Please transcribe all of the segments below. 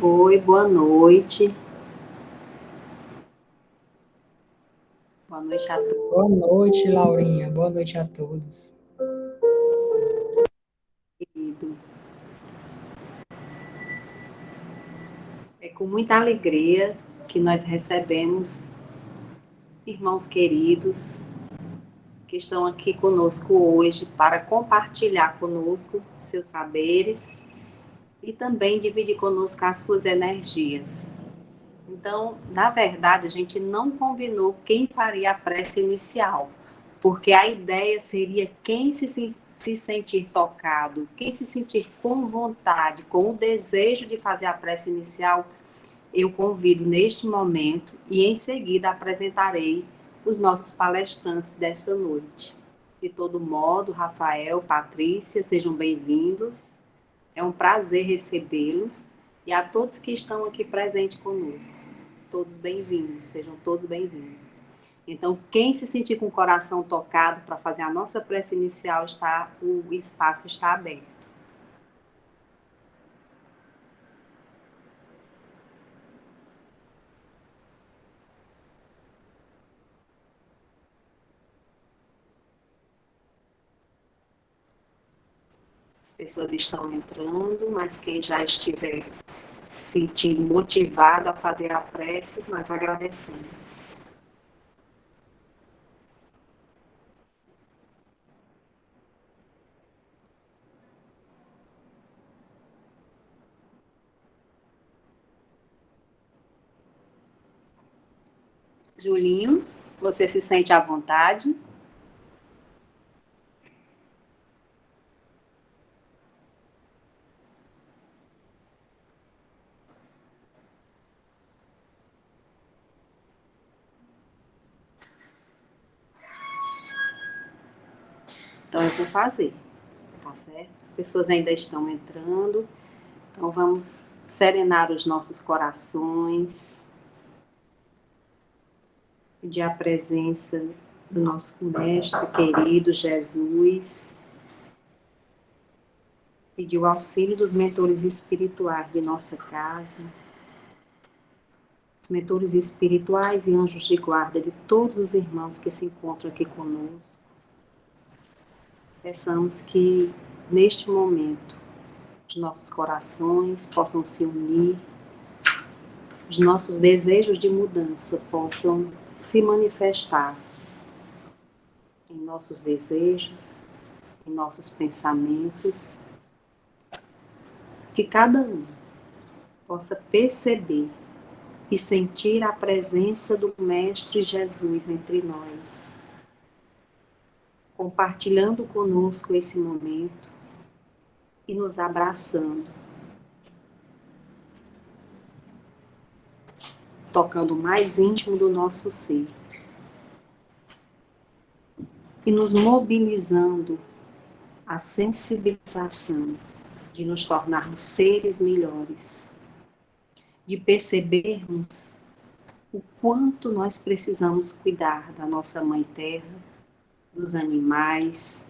Oi, boa noite. Boa noite a Boa noite, Laurinha. Boa noite a todos. todos. É com muita alegria que nós recebemos irmãos queridos que estão aqui conosco hoje para compartilhar conosco seus saberes e também dividir conosco as suas energias. Então, na verdade, a gente não combinou quem faria a prece inicial, porque a ideia seria quem se sentir tocado, quem se sentir com vontade, com o desejo de fazer a prece inicial, eu convido neste momento e em seguida apresentarei os nossos palestrantes desta noite. De todo modo, Rafael, Patrícia, sejam bem-vindos. É um prazer recebê-los e a todos que estão aqui presentes conosco. Todos bem-vindos, sejam todos bem-vindos. Então, quem se sentir com o coração tocado para fazer a nossa prece inicial, o espaço está aberto. As pessoas estão entrando, mas quem já estiver se sentindo motivado a fazer a prece, nós agradecemos. Julinho, você se sente à vontade? Então eu vou fazer, tá certo? As pessoas ainda estão entrando, então vamos serenar os nossos corações, pedir a presença do nosso Mestre querido Jesus, pedir o auxílio dos mentores espirituais de nossa casa, os mentores espirituais e anjos de guarda de todos os irmãos que se encontram aqui conosco. Peçamos que, neste momento, os nossos corações possam se unir, os nossos desejos de mudança possam se manifestar em nossos desejos, em nossos pensamentos, que cada um possa perceber e sentir a presença do Mestre Jesus entre nós, compartilhando conosco esse momento e nos abraçando, tocando o mais íntimo do nosso ser e nos mobilizando à sensibilização de nos tornarmos seres melhores, de percebermos o quanto nós precisamos cuidar da nossa Mãe Terra, dos animais,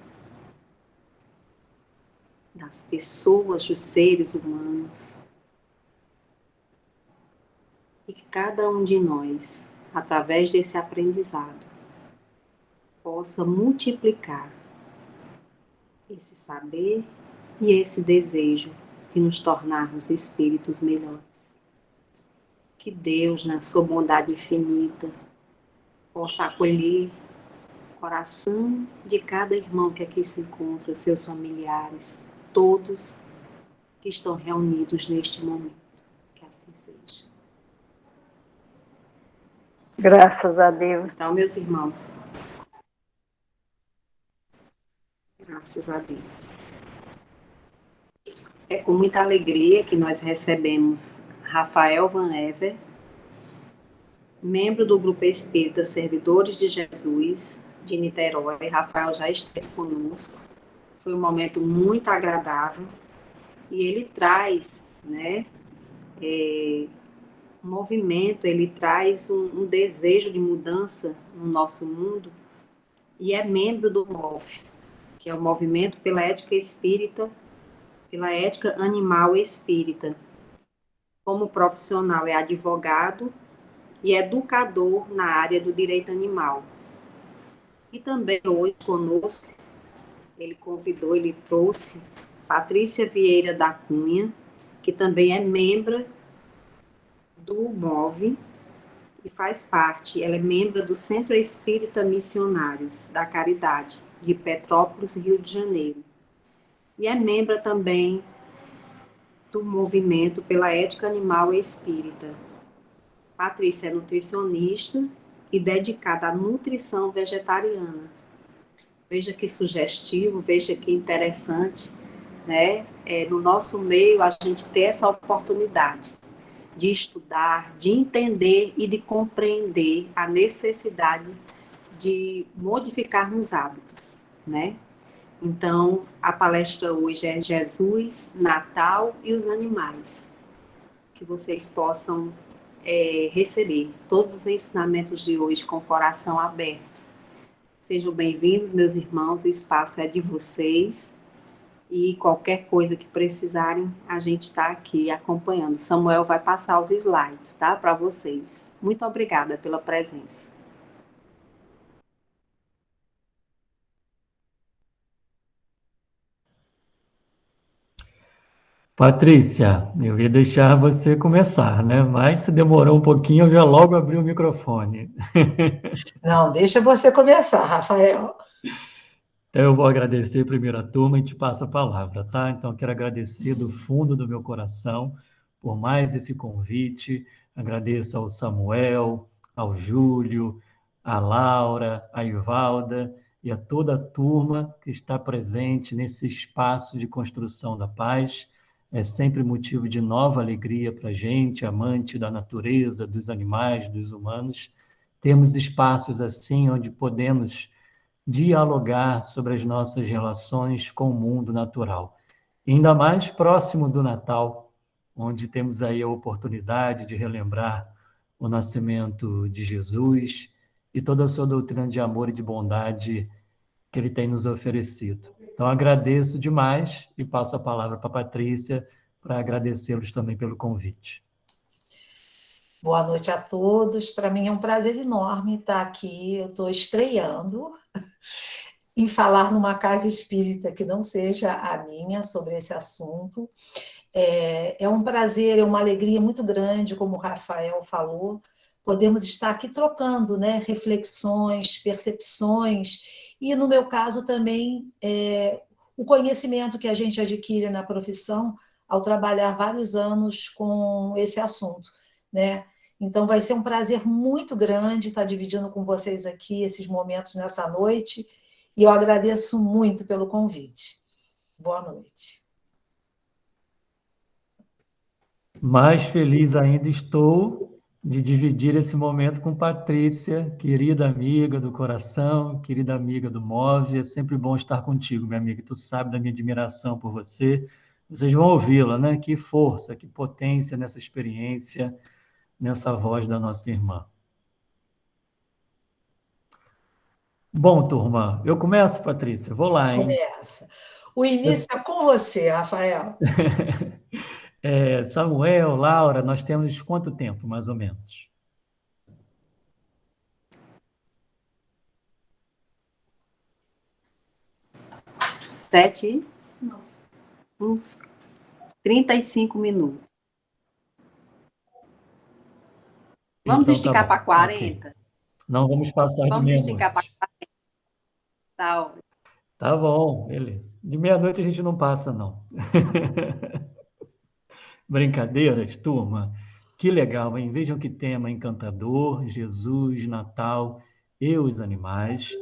das pessoas, dos seres humanos, e que cada um de nós, através desse aprendizado, possa multiplicar esse saber e esse desejo de nos tornarmos espíritos melhores. Que Deus, na sua bondade infinita, possa acolher o coração de cada irmão que aqui se encontra, seus familiares, todos que estão reunidos neste momento. Que assim seja. Graças a Deus. Então, meus irmãos, graças a Deus. É com muita alegria que nós recebemos Rafael Van Ever, membro do Grupo Espírita Servidores de Jesus, de Niterói. Rafael já esteve conosco. Foi um momento muito agradável. E ele traz, né, um movimento, ele traz um desejo de mudança no nosso mundo e é membro do MOV, que é o Movimento pela Ética Espírita, pela Ética Animal Espírita. Como profissional é advogado e educador na área do direito animal. E também hoje conosco, ele trouxe Patrícia Vieira da Cunha, que também é membro do MOVE e faz parte, ela é membro do Centro Espírita Missionários da Caridade, de Petrópolis, Rio de Janeiro. E é membro também do movimento pela ética animal e espírita. Patrícia é nutricionista e dedicada à nutrição vegetariana. Veja que sugestivo, veja que interessante, né? No nosso meio, a gente ter essa oportunidade de estudar, de entender e de compreender a necessidade de modificarmos hábitos, né? Então, a palestra hoje é Jesus, Natal e os animais. Que vocês possam receber todos os ensinamentos de hoje com o coração aberto. Sejam bem-vindos, meus irmãos, o espaço é de vocês. E qualquer coisa que precisarem, a gente está aqui acompanhando. Samuel vai passar os slides, tá? Para vocês. Muito obrigada pela presença. Patrícia, eu ia deixar você começar, né? Mas se demorou um pouquinho, eu já logo abri o microfone. Não, deixa você começar, Rafael. Então, eu vou agradecer primeiro a turma e te passo a palavra, tá? Então, eu quero agradecer do fundo do meu coração por mais esse convite. Agradeço ao Samuel, ao Júlio, à Laura, à Ivalda e a toda a turma que está presente nesse espaço de construção da paz. É sempre motivo de nova alegria para a gente, amante da natureza, dos animais, dos humanos. Temos espaços assim onde podemos dialogar sobre as nossas relações com o mundo natural. E ainda mais próximo do Natal, onde temos aí a oportunidade de relembrar o nascimento de Jesus e toda a sua doutrina de amor e de bondade que ele tem nos oferecido. Então, agradeço demais e passo a palavra para a Patrícia para agradecê-los também pelo convite. Boa noite a todos. Para mim é um prazer enorme estar aqui. Eu estou estreando em falar numa casa espírita que não seja a minha sobre esse assunto. É um prazer, é uma alegria muito grande, como o Rafael falou, podemos estar aqui trocando, né, reflexões, percepções, e no meu caso também o conhecimento que a gente adquire na profissão ao trabalhar vários anos com esse assunto, né? Então vai ser um prazer muito grande estar dividindo com vocês aqui esses momentos nessa noite, e eu agradeço muito pelo convite. Boa noite. Mais feliz ainda estou de dividir esse momento com Patrícia, querida amiga do coração, querida amiga do MOVE. É sempre bom estar contigo, minha amiga. Tu sabe da minha admiração por você. Vocês vão ouvi-la, né? Que força, que potência nessa experiência, nessa voz da nossa irmã. Bom, turma, eu começo, Patrícia? Vou lá, hein? Começa. O início é com você, Rafael. Samuel, Laura, nós temos quanto tempo, mais ou menos? Uns 35 minutos. Vamos Então, esticar tá para 40? Okay. Não vamos passar de Vamos esticar para meia-noite. 40. Tá, Tá bom, beleza. De meia-noite a gente não passa, não. Brincadeiras, turma. Que legal, hein? Vejam que tema encantador, Jesus, Natal e os animais.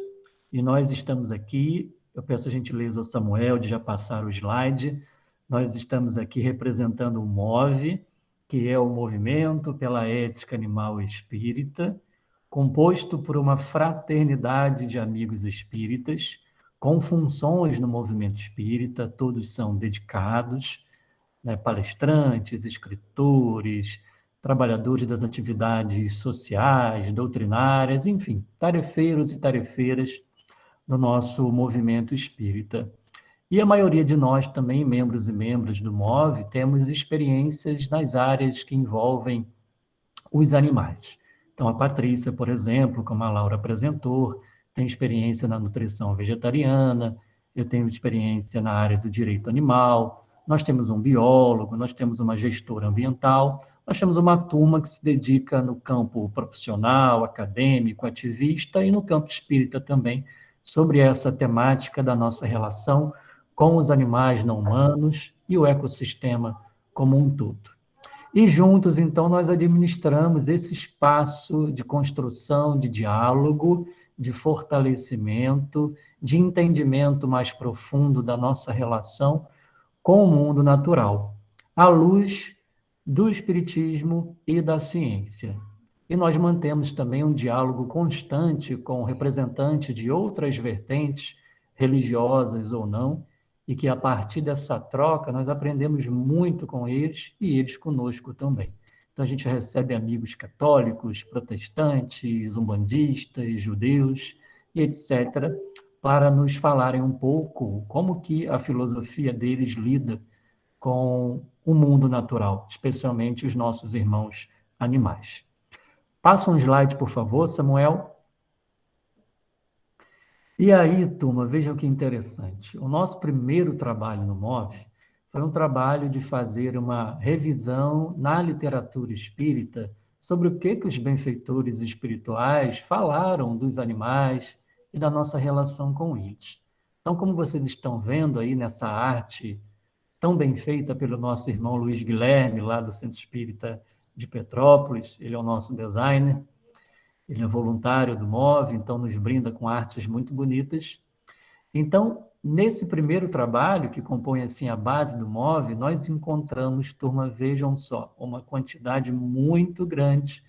E nós estamos aqui, eu peço a gentileza ao Samuel de já passar o slide. Nós estamos aqui representando o MOVE, que é o Movimento pela Ética Animal Espírita, composto por uma fraternidade de amigos espíritas, com funções no movimento espírita, todos são dedicados, né, palestrantes, escritores, trabalhadores das atividades sociais, doutrinárias, enfim, tarefeiros e tarefeiras do nosso movimento espírita. E a maioria de nós também, membros e membros do MOVE, temos experiências nas áreas que envolvem os animais. Então, a Patrícia, por exemplo, como a Laura apresentou, tem experiência na nutrição vegetariana, eu tenho experiência na área do direito animal, nós temos um biólogo, nós temos uma gestora ambiental, nós temos uma turma que se dedica no campo profissional, acadêmico, ativista e no campo espírita também, sobre essa temática da nossa relação com os animais não humanos e o ecossistema como um todo. E juntos, então, nós administramos esse espaço de construção, de diálogo, de fortalecimento, de entendimento mais profundo da nossa relação com o mundo natural, à luz do espiritismo e da ciência. E nós mantemos também um diálogo constante com representantes de outras vertentes, religiosas ou não, e que a partir dessa troca nós aprendemos muito com eles e eles conosco também. Então a gente recebe amigos católicos, protestantes, umbandistas, judeus e etc., para nos falarem um pouco como que a filosofia deles lida com o mundo natural, especialmente os nossos irmãos animais. Passa um slide, por favor, Samuel. E aí, turma, vejam que interessante. O nosso primeiro trabalho no MOVE foi um trabalho de fazer uma revisão na literatura espírita sobre o que os benfeitores espirituais falaram dos animais e da nossa relação com eles. Então, como vocês estão vendo aí nessa arte tão bem feita pelo nosso irmão Luiz Guilherme, lá do Centro Espírita de Petrópolis, ele é o nosso designer, ele é voluntário do MOVE, então nos brinda com artes muito bonitas. Então, nesse primeiro trabalho, que compõe assim a base do MOVE, nós encontramos, turma, vejam só, uma quantidade muito grande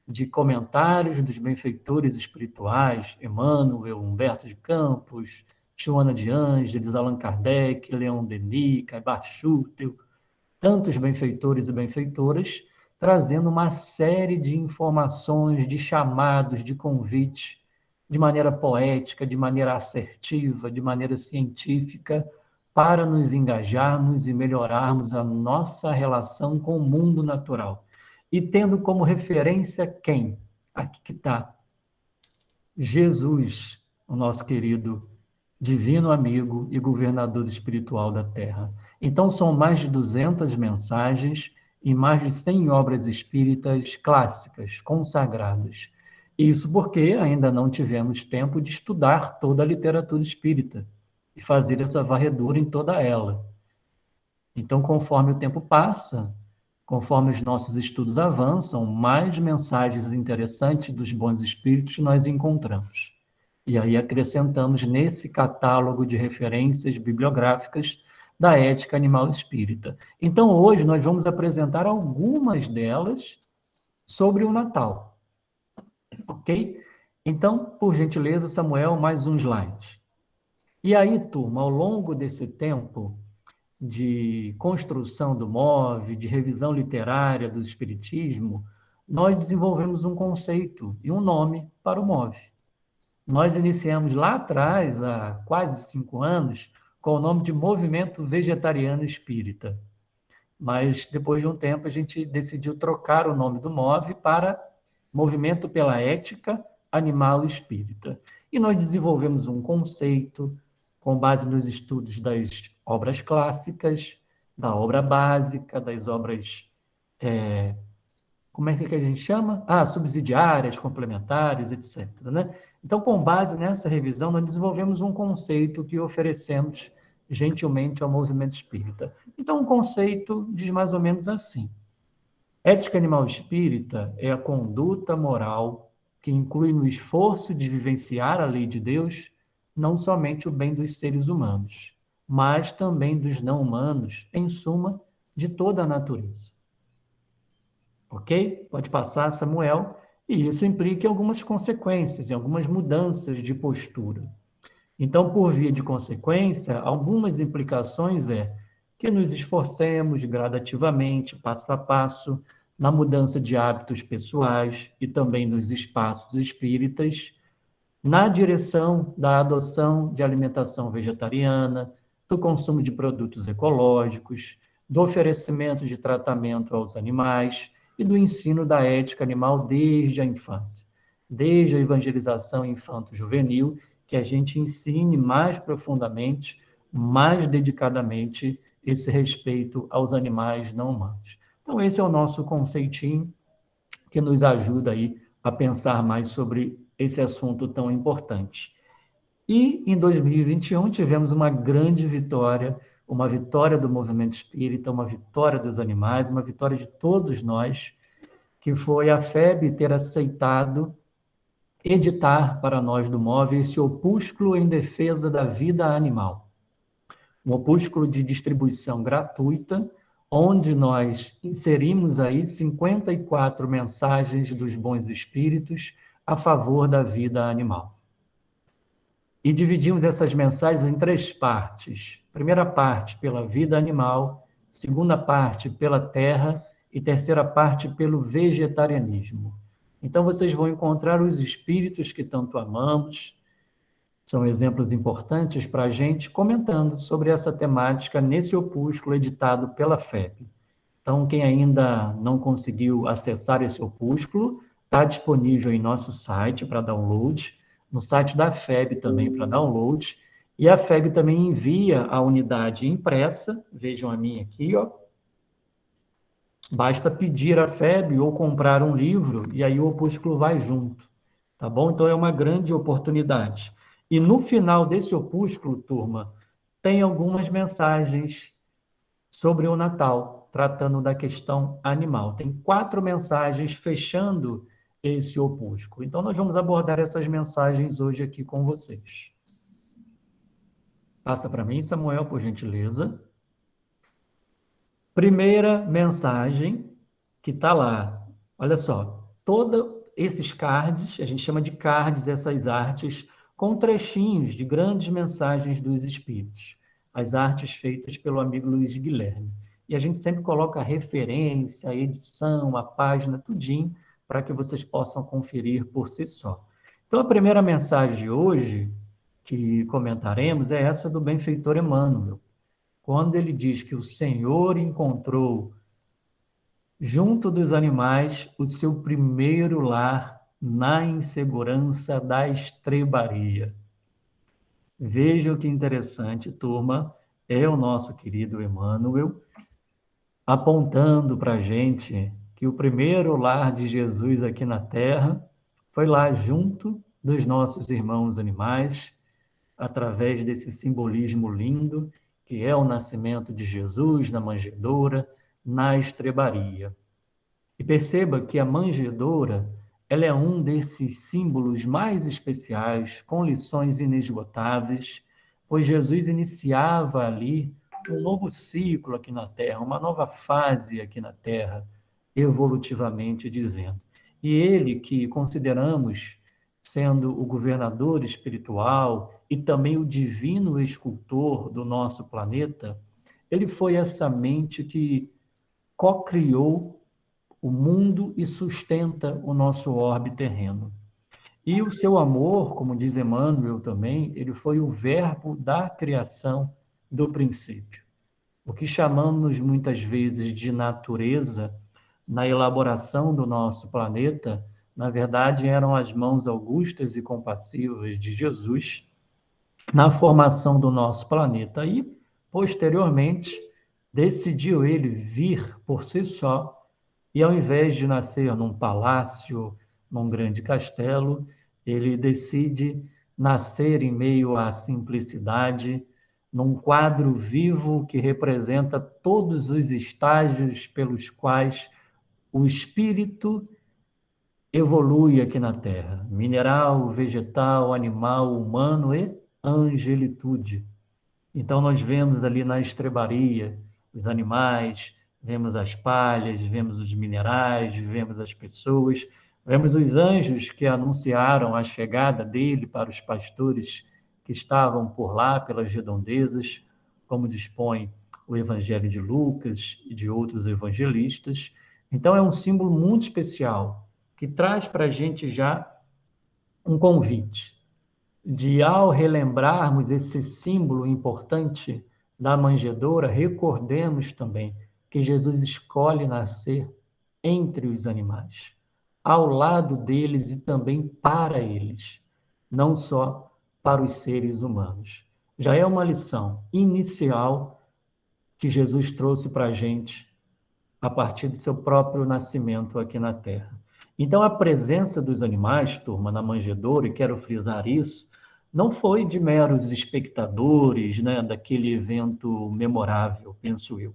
de comentários dos benfeitores espirituais, Emmanuel, Humberto de Campos, Joana de Ângeles, Allan Kardec, Leon Denis, Caibar Schutel, tantos benfeitores e benfeitoras, trazendo uma série de informações, de chamados, de convites, de maneira poética, de maneira assertiva, de maneira científica, para nos engajarmos e melhorarmos a nossa relação com o mundo natural. E tendo como referência quem? Aqui que está. Jesus, o nosso querido divino amigo e governador espiritual da Terra. Então, são mais de 200 mensagens e mais de 100 obras espíritas clássicas, consagradas. Isso porque ainda não tivemos tempo de estudar toda a literatura espírita e fazer essa varredura em toda ela. Então, conforme o tempo passa, conforme os nossos estudos avançam, mais mensagens interessantes dos bons espíritos nós encontramos. E aí acrescentamos nesse catálogo de referências bibliográficas da ética animal espírita. Então, hoje nós vamos apresentar algumas delas sobre o Natal. Ok? Então, por gentileza, Samuel, mais um slide. E aí, turma, ao longo desse tempo de construção do MOVE, de revisão literária do Espiritismo, nós desenvolvemos um conceito e um nome para o MOVE. Nós iniciamos lá atrás, há quase 5 anos, com o nome de Movimento Vegetariano Espírita. Mas, depois de um tempo, a gente decidiu trocar o nome do MOVE para Movimento pela Ética Animal Espírita. E nós desenvolvemos um conceito com base nos estudos das obras clássicas, da obra básica, das obras... como é que a gente chama? Subsidiárias, complementares, etc. Né? Então, com base nessa revisão, nós desenvolvemos um conceito que oferecemos gentilmente ao movimento espírita. Então, o conceito diz mais ou menos assim: ética animal espírita é a conduta moral que inclui no esforço de vivenciar a lei de Deus não somente o bem dos seres humanos, mas também dos não humanos, em suma, de toda a natureza. Ok? Pode passar, Samuel. E isso implica algumas consequências, em algumas mudanças de postura. Então, por via de consequência, algumas implicações que nos esforcemos gradativamente, passo a passo, na mudança de hábitos pessoais e também nos espaços espíritas, na direção da adoção de alimentação vegetariana, do consumo de produtos ecológicos, do oferecimento de tratamento aos animais e do ensino da ética animal desde a infância, desde a evangelização infanto-juvenil, que a gente ensine mais profundamente, mais dedicadamente, esse respeito aos animais não humanos. Então, esse é o nosso conceitinho que nos ajuda aí a pensar mais sobre esse assunto tão importante. E em 2021 tivemos uma grande vitória, uma vitória do movimento espírita, uma vitória dos animais, uma vitória de todos nós, que foi a FEB ter aceitado editar para nós do MOVE esse opúsculo em defesa da vida animal. Um opúsculo de distribuição gratuita, onde nós inserimos aí 54 mensagens dos bons espíritos a favor da vida animal. E dividimos essas mensagens em 3 partes. Primeira parte pela vida animal, segunda parte pela terra e terceira parte pelo vegetarianismo. Então vocês vão encontrar os espíritos que tanto amamos, são exemplos importantes para a gente, comentando sobre essa temática nesse opúsculo editado pela FEB. Então, quem ainda não conseguiu acessar esse opúsculo, está disponível em nosso site para download, no site da FEB também para download, e a FEB também envia a unidade impressa, vejam a minha aqui, ó. Basta pedir a FEB ou comprar um livro, e aí o opúsculo vai junto, tá bom? Então, é uma grande oportunidade. E no final desse opúsculo, turma, tem algumas mensagens sobre o Natal, tratando da questão animal. Tem 4 mensagens fechando esse opúsculo. Então, nós vamos abordar essas mensagens hoje aqui com vocês. Passa para mim, Samuel, por gentileza. Primeira mensagem que está lá. Olha só, todos esses cards, a gente chama de cards, essas artes, com trechinhos de grandes mensagens dos espíritos. As artes feitas pelo amigo Luiz Guilherme. E a gente sempre coloca a referência, a edição, a página, tudinho, para que vocês possam conferir por si só. Então, a primeira mensagem de hoje, que comentaremos, é essa do benfeitor Emmanuel. Quando ele diz que o Senhor encontrou junto dos animais o seu primeiro lar na insegurança da estrebaria. Vejam que interessante, turma, é o nosso querido Emmanuel apontando para a gente que o primeiro lar de Jesus aqui na Terra foi lá junto dos nossos irmãos animais, através desse simbolismo lindo que é o nascimento de Jesus na manjedoura, na estrebaria. E perceba que a manjedoura, ela é um desses símbolos mais especiais, com lições inesgotáveis, pois Jesus iniciava ali um novo ciclo aqui na Terra, uma nova fase aqui na Terra, evolutivamente dizendo. E ele, que consideramos sendo o governador espiritual e também o divino escultor do nosso planeta, ele foi essa mente que co-criou o mundo e sustenta o nosso orbe terreno. E o seu amor, como diz Emmanuel também, ele foi o verbo da criação do princípio. O que chamamos muitas vezes de natureza, na elaboração do nosso planeta, na verdade eram as mãos augustas e compassivas de Jesus na formação do nosso planeta. E, posteriormente, decidiu ele vir por si só, e ao invés de nascer num palácio, num grande castelo, ele decide nascer em meio à simplicidade, num quadro vivo que representa todos os estágios pelos quais o espírito evolui aqui na Terra: mineral, vegetal, animal, humano e angelitude. Então nós vemos ali na estrebaria os animais, vemos as palhas, vemos os minerais, vemos as pessoas, vemos os anjos que anunciaram a chegada dele para os pastores que estavam por lá, pelas redondezas, como dispõe o Evangelho de Lucas e de outros evangelistas. Então é um símbolo muito especial, que traz para a gente já um convite de, ao relembrarmos esse símbolo importante da manjedoura, recordemos também que Jesus escolhe nascer entre os animais, ao lado deles e também para eles, não só para os seres humanos. Já é uma lição inicial que Jesus trouxe para a gente a partir do seu próprio nascimento aqui na Terra. Então, a presença dos animais, turma, na manjedoura, e quero frisar isso, não foi de meros espectadores, né, daquele evento memorável, penso eu.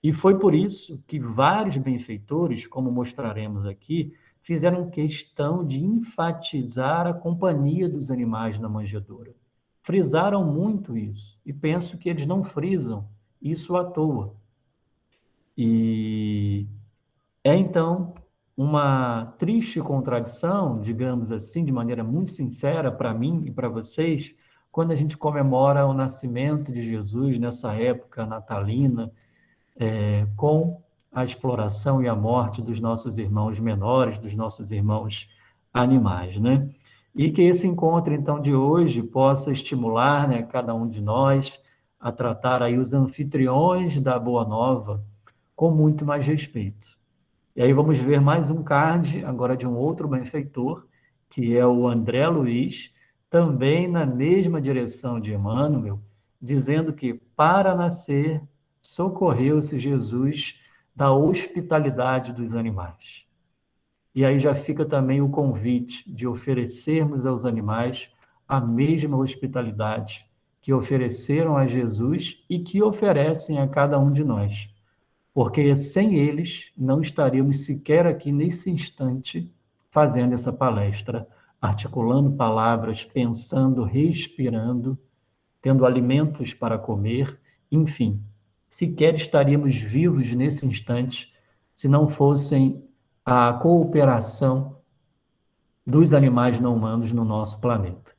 E foi por isso que vários benfeitores, como mostraremos aqui, fizeram questão de enfatizar a companhia dos animais na manjedoura. Frisaram muito isso, e penso que eles não frisam isso à toa. E é então uma triste contradição, digamos assim, de maneira muito sincera para mim e para vocês, quando a gente comemora o nascimento de Jesus nessa época natalina, com a exploração e a morte dos nossos irmãos menores, dos nossos irmãos animais, né? E que esse encontro, então, de hoje possa estimular, né, cada um de nós a tratar aí os anfitriões da Boa Nova com muito mais respeito. E aí vamos ver mais um card, agora de um outro benfeitor, que é o André Luiz, também na mesma direção de Emmanuel, dizendo que para nascer socorreu-se Jesus da hospitalidade dos animais. E aí já fica também o convite de oferecermos aos animais a mesma hospitalidade que ofereceram a Jesus e que oferecem a cada um de nós. Porque sem eles não estaríamos sequer aqui nesse instante fazendo essa palestra, articulando palavras, pensando, respirando, tendo alimentos para comer, enfim, sequer estaríamos vivos nesse instante se não fossem a cooperação dos animais não humanos no nosso planeta.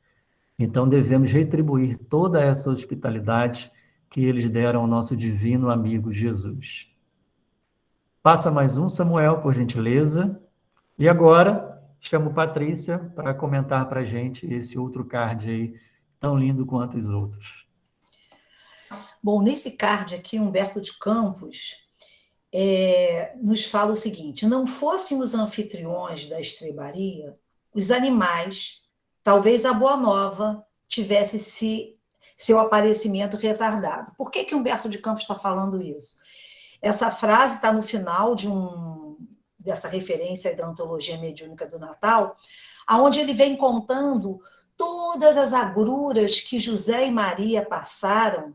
Então devemos retribuir toda essa hospitalidade que eles deram ao nosso divino amigo Jesus. Passa mais um, Samuel, por gentileza. E agora, chamo Patrícia para comentar para a gente esse outro card aí, tão lindo quanto os outros. Bom, nesse card aqui, Humberto de Campos nos fala o seguinte: não fossem os anfitriões da estrebaria, os animais, talvez a Boa Nova tivesse seu aparecimento retardado. Por que Humberto de Campos está falando isso? Essa frase está no final dessa referência da Antologia Mediúnica do Natal, onde ele vem contando todas as agruras que José e Maria passaram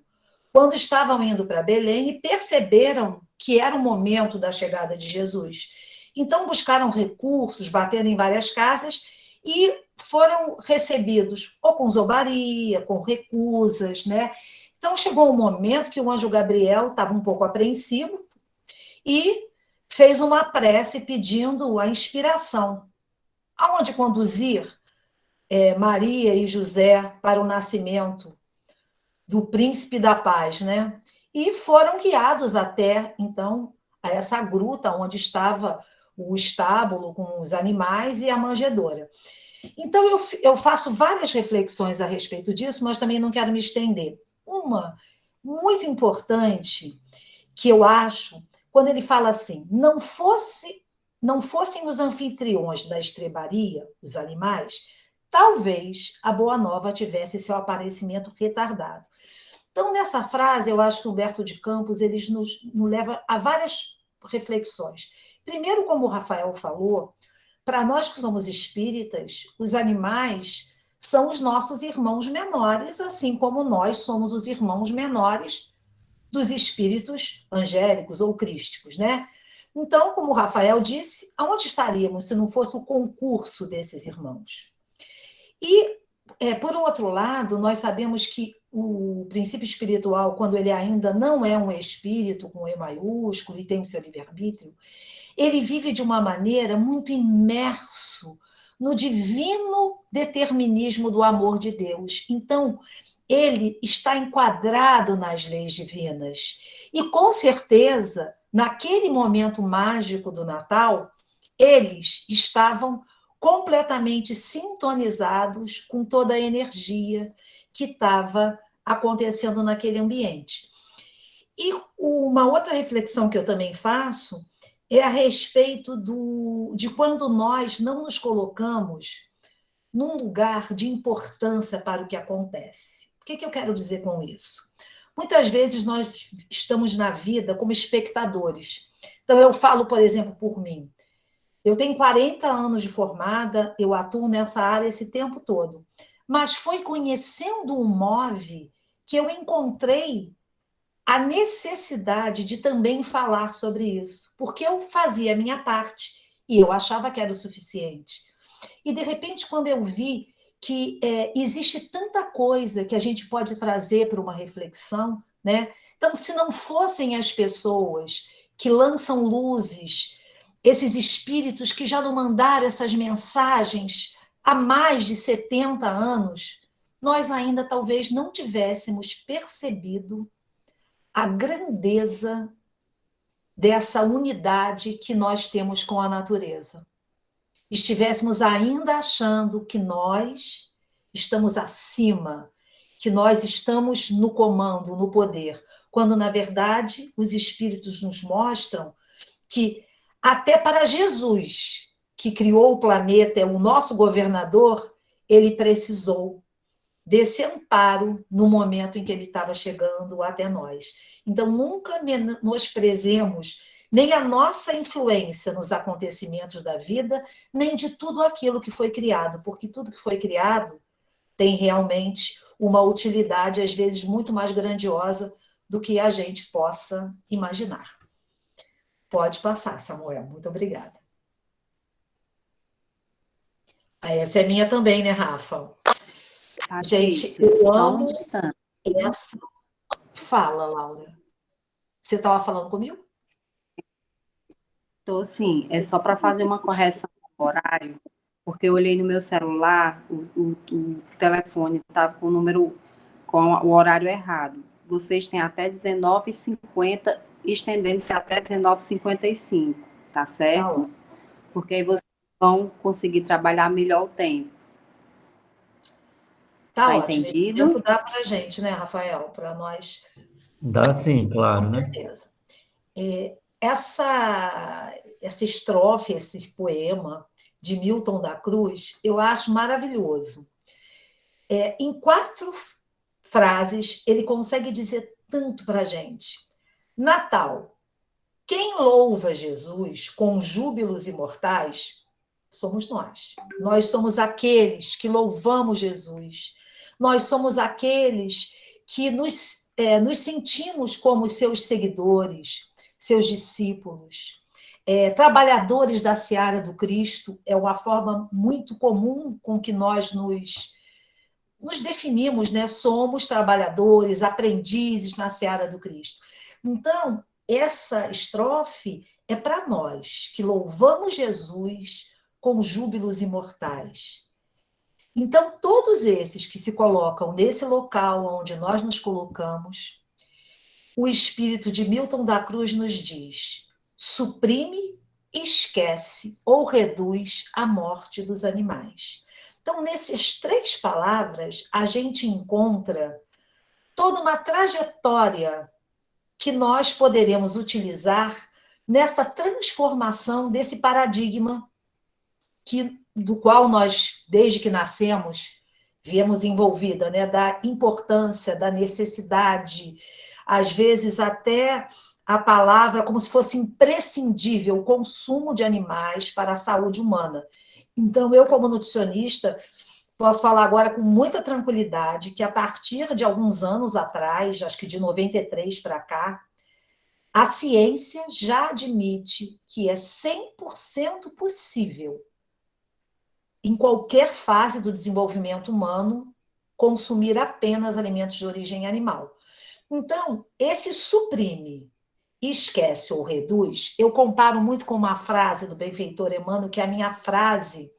quando estavam indo para Belém e perceberam que era o momento da chegada de Jesus. Então buscaram recursos, bateram em várias casas e foram recebidos ou com zombaria, com recusas, né? Então chegou um momento que o anjo Gabriel estava um pouco apreensivo e fez uma prece pedindo a inspiração. Aonde conduzir Maria e José para o nascimento do príncipe da paz, né? E foram guiados até, então, a essa gruta onde estava o estábulo com os animais e a manjedoura. Então, eu faço várias reflexões a respeito disso, mas também não quero me estender. Uma muito importante, que eu acho, quando ele fala assim, não fossem os anfitriões da estrebaria, os animais, talvez a Boa Nova tivesse seu aparecimento retardado. Então, nessa frase, eu acho que o Humberto de Campos nos leva a várias reflexões. Primeiro, como o Rafael falou, para nós que somos espíritas, os animais são os nossos irmãos menores, assim como nós somos os irmãos menores dos espíritos angélicos ou crísticos, né? Então, como o Rafael disse, aonde estaríamos se não fosse o concurso desses irmãos? E, por outro lado, nós sabemos que o princípio espiritual, quando ele ainda não é um espírito com E maiúsculo e tem o seu livre-arbítrio, ele vive de uma maneira muito imerso no divino determinismo do amor de Deus. Então, ele está enquadrado nas leis divinas. E, com certeza, naquele momento mágico do Natal, eles estavam completamente sintonizados com toda a energia que estava acontecendo naquele ambiente. E uma outra reflexão que eu também faço é a respeito de quando nós não nos colocamos num lugar de importância para o que acontece. O que eu quero dizer com isso? Muitas vezes nós estamos na vida como espectadores. Então, eu falo, por exemplo, por mim. Eu tenho 40 anos de formada, eu atuo nessa área esse tempo todo. Mas foi conhecendo o MOVE que eu encontrei a necessidade de também falar sobre isso, porque eu fazia a minha parte e eu achava que era o suficiente. E, de repente, quando eu vi que existe tanta coisa que a gente pode trazer para uma reflexão, né? Então, se não fossem as pessoas que lançam luzes, esses espíritos que já não mandaram essas mensagens há mais de 70 anos, nós ainda talvez não tivéssemos percebido a grandeza dessa unidade que nós temos com a natureza. Estivéssemos ainda achando que nós estamos acima, que nós estamos no comando, no poder, quando, na verdade, os espíritos nos mostram que até para Jesus, que criou o planeta, é o nosso governador, ele precisou desse amparo no momento em que ele estava chegando até nós. Então, nunca menosprezemos nem a nossa influência nos acontecimentos da vida, nem de tudo aquilo que foi criado, porque tudo que foi criado tem realmente uma utilidade, às vezes, muito mais grandiosa do que a gente possa imaginar. Pode passar, Samuel. Muito obrigada. Essa é minha também, né, Rafa? Gente, eu amo essa... Fala, Laura. Você estava falando comigo? Estou sim, é só para fazer uma correção no horário, porque eu olhei no meu celular, o telefone estava com o número, com o horário errado. Vocês têm até 19h50, estendendo-se até 19h55, tá certo? Tá, porque aí vocês vão conseguir trabalhar melhor o tempo. Tá ótimo. Entendido? O tempo dá para a gente, né, Rafael? Para nós. Dá sim, claro, Com né? certeza. Essa estrofe, esse poema de Milton da Cruz, eu acho maravilhoso. Em 4 frases, ele consegue dizer tanto para a gente. Natal. Quem louva Jesus com júbilos imortais somos nós. Nós somos aqueles que louvamos Jesus. Nós somos aqueles que nos sentimos como seus seguidores, seus discípulos. Trabalhadores da seara do Cristo é uma forma muito comum com que nós nos definimos, né? Somos trabalhadores, aprendizes na seara do Cristo. Então, essa estrofe é para nós, que louvamos Jesus com júbilos imortais. Então, todos esses que se colocam nesse local onde nós nos colocamos, o espírito de Milton da Cruz nos diz: suprime, esquece ou reduz a morte dos animais. Então, nessas 3 palavras, a gente encontra toda uma trajetória que nós poderemos utilizar nessa transformação desse paradigma do qual nós, desde que nascemos, viemos envolvida, né? Da importância, da necessidade, às vezes até a palavra como se fosse imprescindível o consumo de animais para a saúde humana. Então, eu, como nutricionista, posso falar agora com muita tranquilidade que, a partir de alguns anos atrás, acho que de 93 para cá, a ciência já admite que é 100% possível, em qualquer fase do desenvolvimento humano, consumir apenas alimentos de origem animal. Então, esse suprime, esquece ou reduz, eu comparo muito com uma frase do benfeitor Emmanuel, que é a minha frase,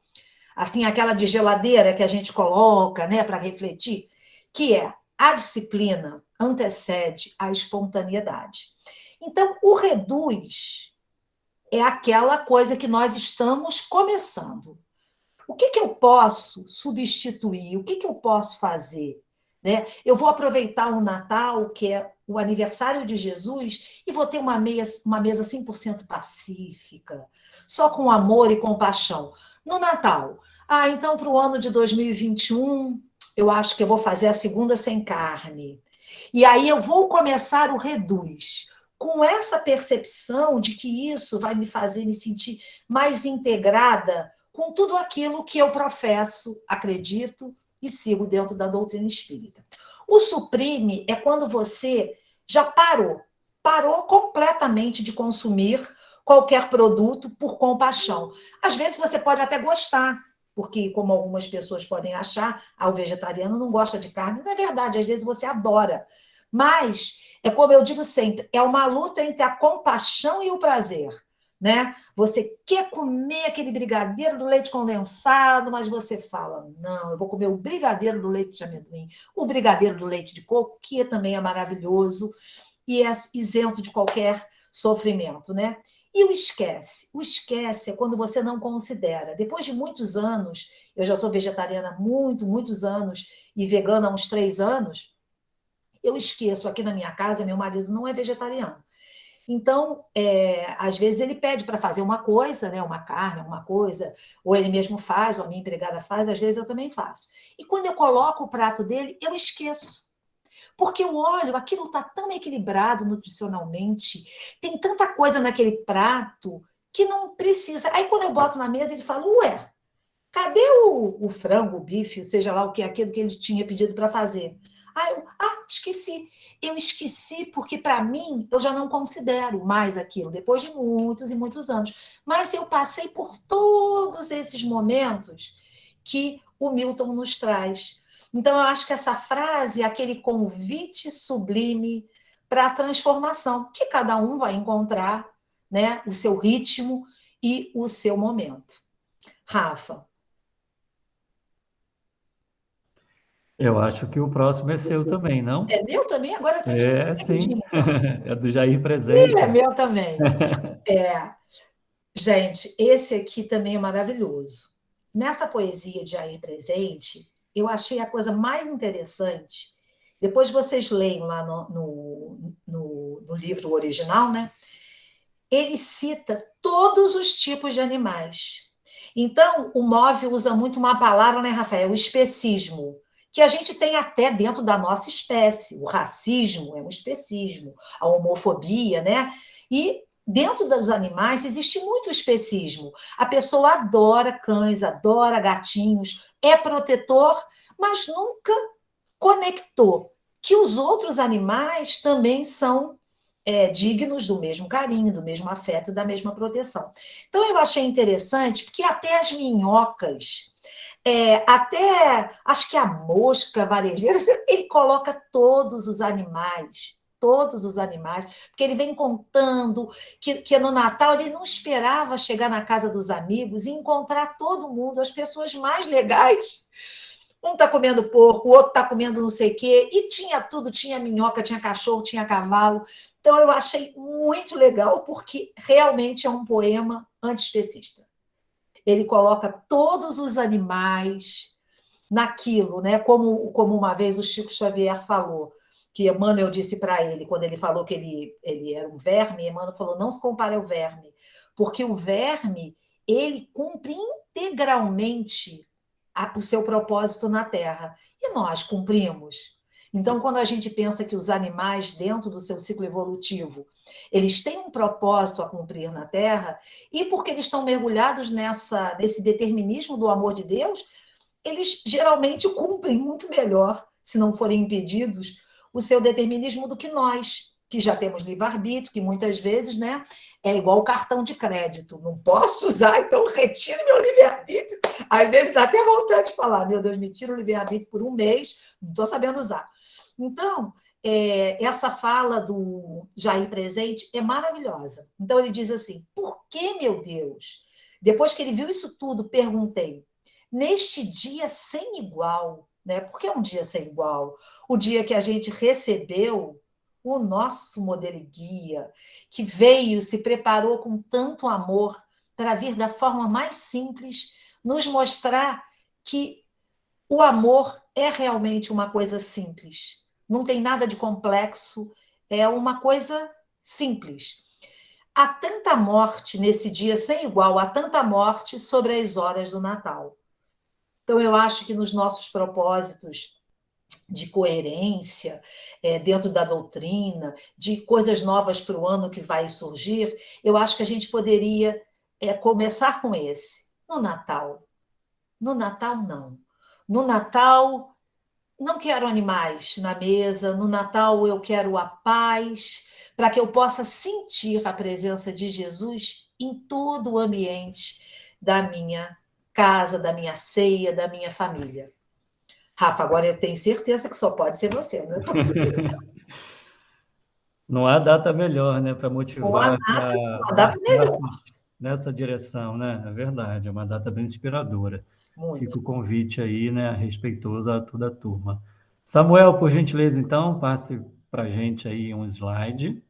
assim, aquela de geladeira que a gente coloca, né, para refletir, que é: a disciplina antecede a espontaneidade. Então, o reduz é aquela coisa que nós estamos começando. O que eu posso substituir? O que eu posso fazer? né? Eu vou aproveitar o Natal, que é o aniversário de Jesus, e vou ter uma mesa 100% pacífica, só com amor e compaixão. No Natal, então para o ano de 2021, eu acho que eu vou fazer a segunda sem carne. E aí eu vou começar o Reduz, com essa percepção de que isso vai me fazer me sentir mais integrada com tudo aquilo que eu professo, acredito e sigo dentro da doutrina espírita. O suprime é quando você já parou completamente de consumir qualquer produto por compaixão. Às vezes você pode até gostar, porque, como algumas pessoas podem achar, o vegetariano não gosta de carne. Não é verdade, às vezes você adora. Mas, é como eu digo sempre, é uma luta entre a compaixão e o prazer. Né? Você quer comer aquele brigadeiro do leite condensado, mas você fala, não, eu vou comer o brigadeiro do leite de amendoim, o brigadeiro do leite de coco, que também é maravilhoso e é isento de qualquer sofrimento, né? E o esquece é quando você não considera. Depois de muitos anos, eu já sou vegetariana há muitos anos e vegana há uns 3 anos, eu esqueço, aqui na minha casa, meu marido não é vegetariano. Então, às vezes ele pede para fazer uma coisa, né, uma carne, alguma coisa, ou ele mesmo faz, ou a minha empregada faz, às vezes eu também faço. E quando eu coloco o prato dele, eu esqueço. Porque eu olho, aquilo está tão equilibrado nutricionalmente, tem tanta coisa naquele prato que não precisa. Aí quando eu boto na mesa, ele fala, ué, cadê o frango, o bife, seja lá o que é aquilo que ele tinha pedido para fazer? Esqueci. Eu esqueci porque, para mim, eu já não considero mais aquilo, depois de muitos e muitos anos. Mas eu passei por todos esses momentos que o Milton nos traz. Então, eu acho que essa frase é aquele convite sublime para a transformação, que cada um vai encontrar, né, o seu ritmo e o seu momento. Rafa. Eu acho que o próximo é seu também, não? É meu também? Agora eu estou É, sim. dividindo, então. É do Jair É Presente. meu também. Gente, esse aqui também é maravilhoso. Nessa poesia de Jair Presente, eu achei a coisa mais interessante. Depois vocês leem lá no livro original, né? Ele cita todos os tipos de animais. Então, o Move usa muito uma palavra, né, Rafael? O especismo, que a gente tem até dentro da nossa espécie. O racismo é um especismo, a homofobia, né? E dentro dos animais existe muito especismo. A pessoa adora cães, adora gatinhos, é protetor, mas nunca conectou que os outros animais também são dignos do mesmo carinho, do mesmo afeto, da mesma proteção. Então, eu achei interessante, porque até as minhocas, até acho que a mosca varejeira, ele coloca todos os animais, porque ele vem contando que no Natal ele não esperava chegar na casa dos amigos e encontrar todo mundo, as pessoas mais legais. Um está comendo porco, o outro está comendo não sei o quê, e tinha tudo, tinha minhoca, tinha cachorro, tinha cavalo. Então, eu achei muito legal, porque realmente é um poema antiespecista. Ele coloca todos os animais naquilo, né? Como uma vez o Chico Xavier falou, que Emmanuel disse para ele, quando ele falou que ele era um verme, Emmanuel falou, não se compare ao verme, porque o verme, ele cumpre integralmente o seu propósito na Terra. E nós cumprimos. Então, quando a gente pensa que os animais, dentro do seu ciclo evolutivo, eles têm um propósito a cumprir na Terra, e porque eles estão mergulhados nesse determinismo do amor de Deus, eles geralmente cumprem muito melhor, se não forem impedidos, o seu determinismo do que nós, que já temos livre-arbítrio, que muitas vezes, né, é igual o cartão de crédito. Não posso usar, então retiro meu livre-arbítrio. Às vezes dá até vontade de falar, meu Deus, me tira o livre-arbítrio por um mês, não estou sabendo usar. Então, essa fala do Jair Presente é maravilhosa. Então, ele diz assim, por que, meu Deus? Depois que ele viu isso tudo, perguntei, neste dia sem igual, né? Por que é um dia sem igual? O dia que a gente recebeu o nosso modelo e guia, que veio, se preparou com tanto amor para vir da forma mais simples, nos mostrar que o amor é realmente uma coisa simples. Não tem nada de complexo, é uma coisa simples. Há tanta morte nesse dia sem igual, há tanta morte sobre as horas do Natal. Então, eu acho que nos nossos propósitos de coerência, dentro da doutrina, de coisas novas para o ano que vai surgir, eu acho que a gente poderia começar com esse. No Natal. No Natal, não. No Natal, não quero animais na mesa. No Natal, eu quero a paz, para que eu possa sentir a presença de Jesus em todo o ambiente da minha casa, da minha ceia, da minha família. Rafa, agora eu tenho certeza que só pode ser você, não é possível. Não há data melhor, né, para Ou a motivar, data, para uma data melhor. marcharmos nessa direção, né? É verdade, é uma data bem inspiradora. Muito. Fica o convite aí, né, respeitoso a toda a turma. Samuel, por gentileza, então, passe para a gente aí um slide.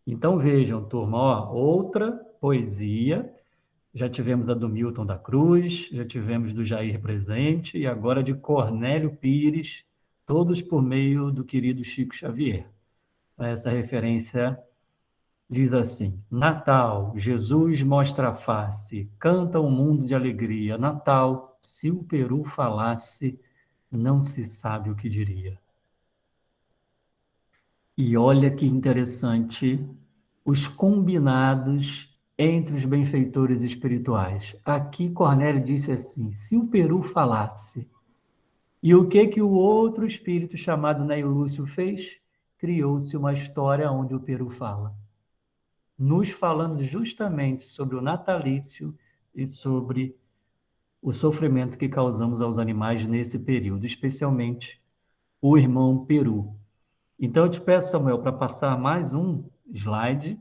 Então, vejam, turma, ó, outra poesia. Já tivemos a do Milton da Cruz, já tivemos do Jair Presente e agora de Cornélio Pires, todos por meio do querido Chico Xavier. Essa referência diz assim: Natal, Jesus mostra a face, canta um mundo de alegria. Natal, se o Peru falasse, não se sabe o que diria. E olha que interessante os combinados entre os benfeitores espirituais. Aqui Cornélio disse assim: se o Peru falasse. E o que o outro espírito chamado Neio Lúcio fez? Criou-se uma história onde o Peru fala, nos falando justamente sobre o natalício e sobre o sofrimento que causamos aos animais nesse período, especialmente o irmão Peru. Então, eu te peço, Samuel, para passar mais um slide,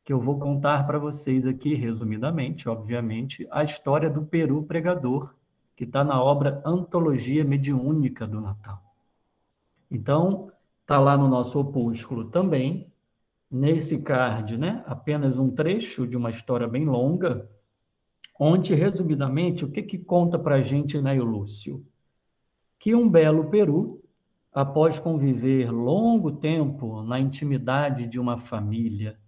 que eu vou contar para vocês aqui, resumidamente, obviamente, a história do Peru Pregador, que está na obra Antologia Mediúnica do Natal. Então, está lá no nosso opúsculo também, nesse card, né, apenas um trecho de uma história bem longa, onde, resumidamente, o que conta para a gente, Neio Lúcio? Que um belo Peru, após conviver longo tempo na intimidade de uma família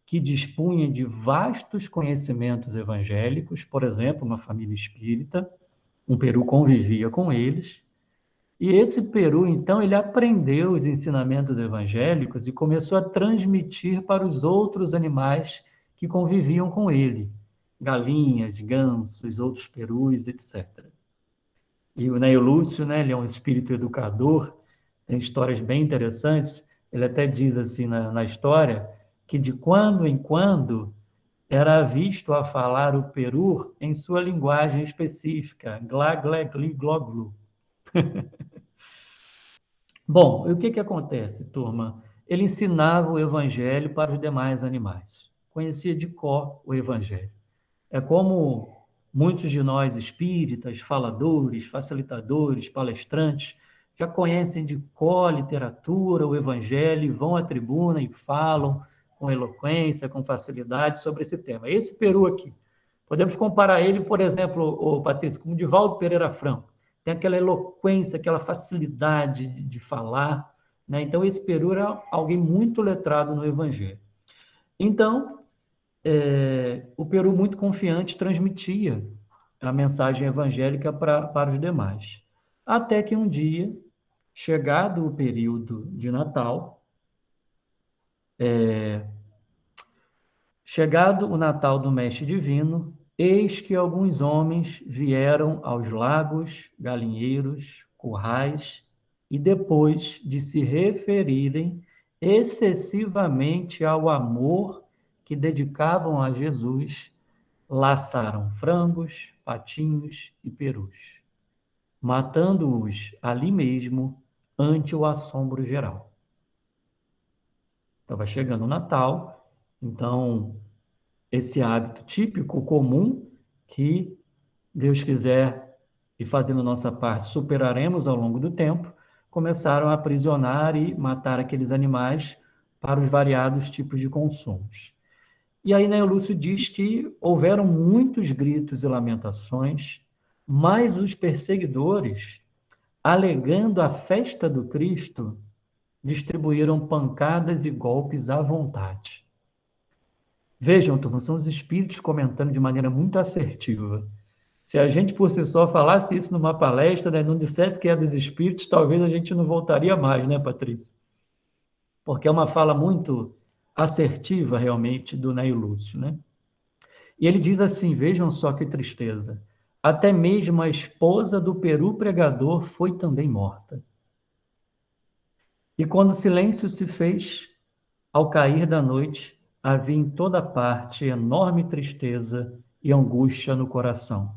que dispunha de vastos conhecimentos evangélicos, por exemplo, uma família espírita, um Peru convivia com eles, e esse Peru, então, ele aprendeu os ensinamentos evangélicos e começou a transmitir para os outros animais que conviviam com ele, galinhas, gansos, outros perus, etc. E o Neio Lúcio, né, ele é um espírito educador, tem histórias bem interessantes. Ele até diz assim na história que de quando em quando era visto a falar o peru em sua linguagem específica, glá, glé, gli, gló, glu. Bom, e o que acontece, turma? Ele ensinava o evangelho para os demais animais. Conhecia de cor o evangelho. É como muitos de nós espíritas, faladores, facilitadores, palestrantes, já conhecem de cor a literatura, o evangelho, e vão à tribuna e falam com eloquência, com facilidade sobre esse tema. Esse Peru aqui, podemos comparar ele, por exemplo, o Patrícia, com o Divaldo Pereira Franco. Tem aquela eloquência, aquela facilidade de falar, né? Então, esse Peru era alguém muito letrado no evangelho. Então, o Peru, muito confiante, transmitia a mensagem evangélica para os demais. Até que um dia, chegado o período de Natal, chegado o Natal do Mestre Divino, eis que alguns homens vieram aos lagos, galinheiros, currais, e depois de se referirem excessivamente ao amor que dedicavam a Jesus, laçaram frangos, patinhos e perus, matando-os ali mesmo ante o assombro geral. Estava chegando o Natal, então esse hábito típico, comum, que Deus quiser e fazendo nossa parte superaremos ao longo do tempo, começaram a aprisionar e matar aqueles animais para os variados tipos de consumos. E aí, Neio Lúcio diz que houveram muitos gritos e lamentações, Mas os perseguidores, alegando a festa do Cristo, distribuíram pancadas e golpes à vontade. Vejam, turma, são os espíritos comentando de maneira muito assertiva. Se a gente por si só falasse isso numa palestra, né, não dissesse que é dos espíritos, talvez a gente não voltaria mais, né, Patrícia? Porque é uma fala muito assertiva, realmente, do Ney Lúcio, né? E ele diz assim, vejam só que tristeza, até mesmo a esposa do Peru pregador foi também morta. E quando o silêncio se fez, ao cair da noite, havia em toda parte enorme tristeza e angústia no coração.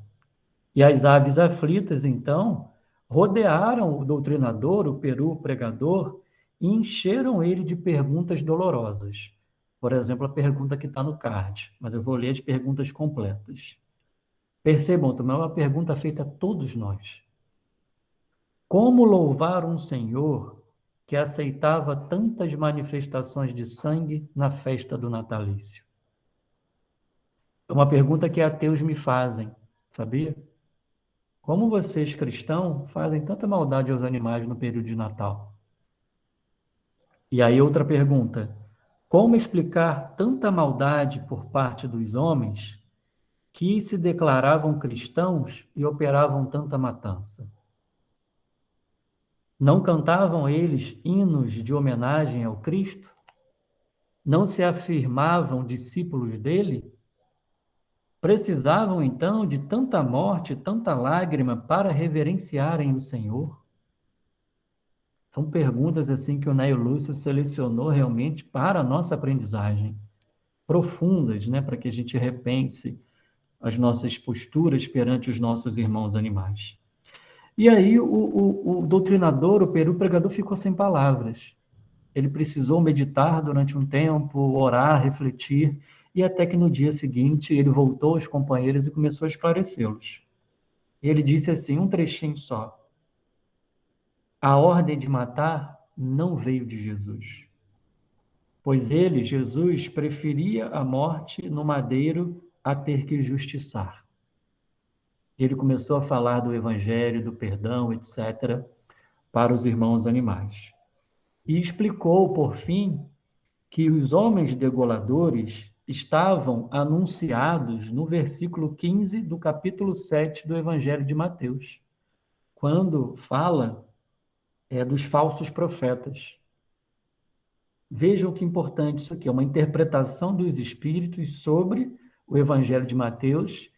E as aves aflitas, então, rodearam o doutrinador, o Peru pregador, e encheram ele de perguntas dolorosas. Por exemplo, a pergunta que está no card, mas eu vou ler as perguntas completas. Percebam, também é uma pergunta feita a todos nós. Como louvar um Senhor que aceitava tantas manifestações de sangue na festa do natalício? É uma pergunta que ateus me fazem, sabia? Como vocês, cristãos, fazem tanta maldade aos animais no período de Natal? E aí outra pergunta, como explicar tanta maldade por parte dos homens que se declaravam cristãos e operavam tanta matança? Não cantavam eles hinos de homenagem ao Cristo? Não se afirmavam discípulos dele? Precisavam, então, de tanta morte, tanta lágrima para reverenciarem o Senhor? São perguntas assim que o Ney Lúcio selecionou realmente para a nossa aprendizagem, profundas, né, para que a gente repense as nossas posturas perante os nossos irmãos animais. E aí o doutrinador, o Peru pregador, ficou sem palavras. Ele precisou meditar durante um tempo, orar, refletir, e até que no dia seguinte ele voltou aos companheiros e começou a esclarecê-los. Ele disse assim, um trechinho só. A ordem de matar não veio de Jesus, pois ele, Jesus, preferia a morte no madeiro a ter que justiçar. Ele começou a falar do evangelho, do perdão, etc., para os irmãos animais. E explicou, por fim, que os homens degoladores estavam anunciados no versículo 15 do capítulo 7 do Evangelho de Mateus, quando fala dos falsos profetas. Vejam que importante isso aqui, é uma interpretação dos Espíritos sobre o Evangelho de Mateus,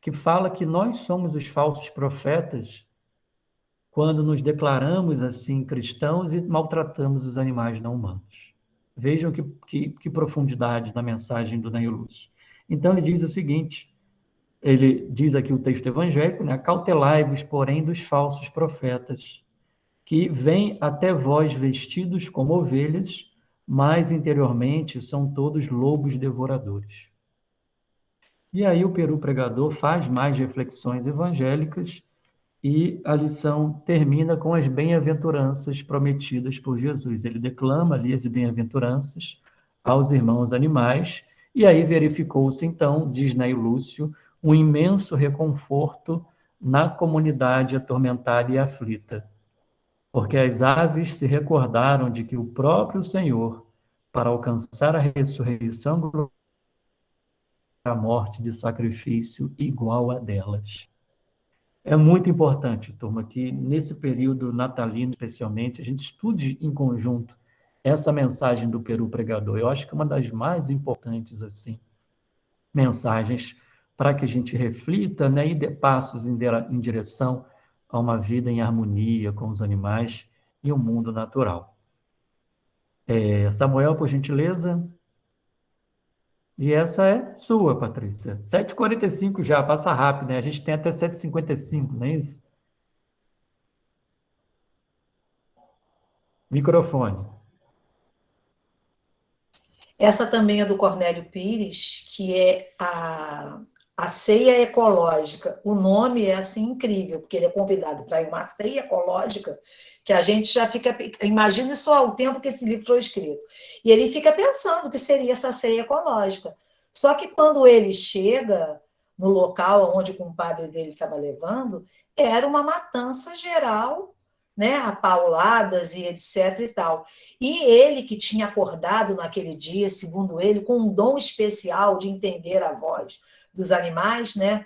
que fala que nós somos os falsos profetas quando nos declaramos assim cristãos e maltratamos os animais não humanos. Vejam que profundidade na mensagem do Ney Lúcio. Então ele diz o seguinte, ele diz aqui o texto evangélico, né? Cautelai-vos, porém, dos falsos profetas, que vêm até vós vestidos como ovelhas, mas interiormente são todos lobos devoradores. E aí o Peru pregador faz mais reflexões evangélicas e a lição termina com as bem-aventuranças prometidas por Jesus. Ele declama ali as bem-aventuranças aos irmãos animais, e aí verificou-se então, diz Ney Lúcio, um imenso reconforto na comunidade atormentada e aflita, porque as aves se recordaram de que o próprio Senhor, para alcançar a ressurreição, a morte de sacrifício igual a delas. É muito importante, turma, que nesse período natalino, especialmente, a gente estude em conjunto essa mensagem do Peru pregador. Eu acho que é uma das mais importantes, assim, mensagens para que a gente reflita, né, e dê passos em direção a uma vida em harmonia com os animais e o mundo natural. Samuel, por gentileza. E essa é sua, Patrícia. 7h45 já, passa rápido, né? A gente tem até 7h55, não é isso? Microfone. Essa também é do Cornélio Pires, que é a ceia ecológica. O nome é assim incrível, porque ele é convidado para ir uma ceia ecológica, que a gente já fica... Imagine só o tempo que esse livro foi escrito. E ele fica pensando que seria essa ceia ecológica. Só que quando ele chega no local onde o compadre dele estava levando, era uma matança geral, né, a pauladas e etc e tal. E ele que tinha acordado naquele dia, segundo ele, com um dom especial de entender a voz dos animais, né,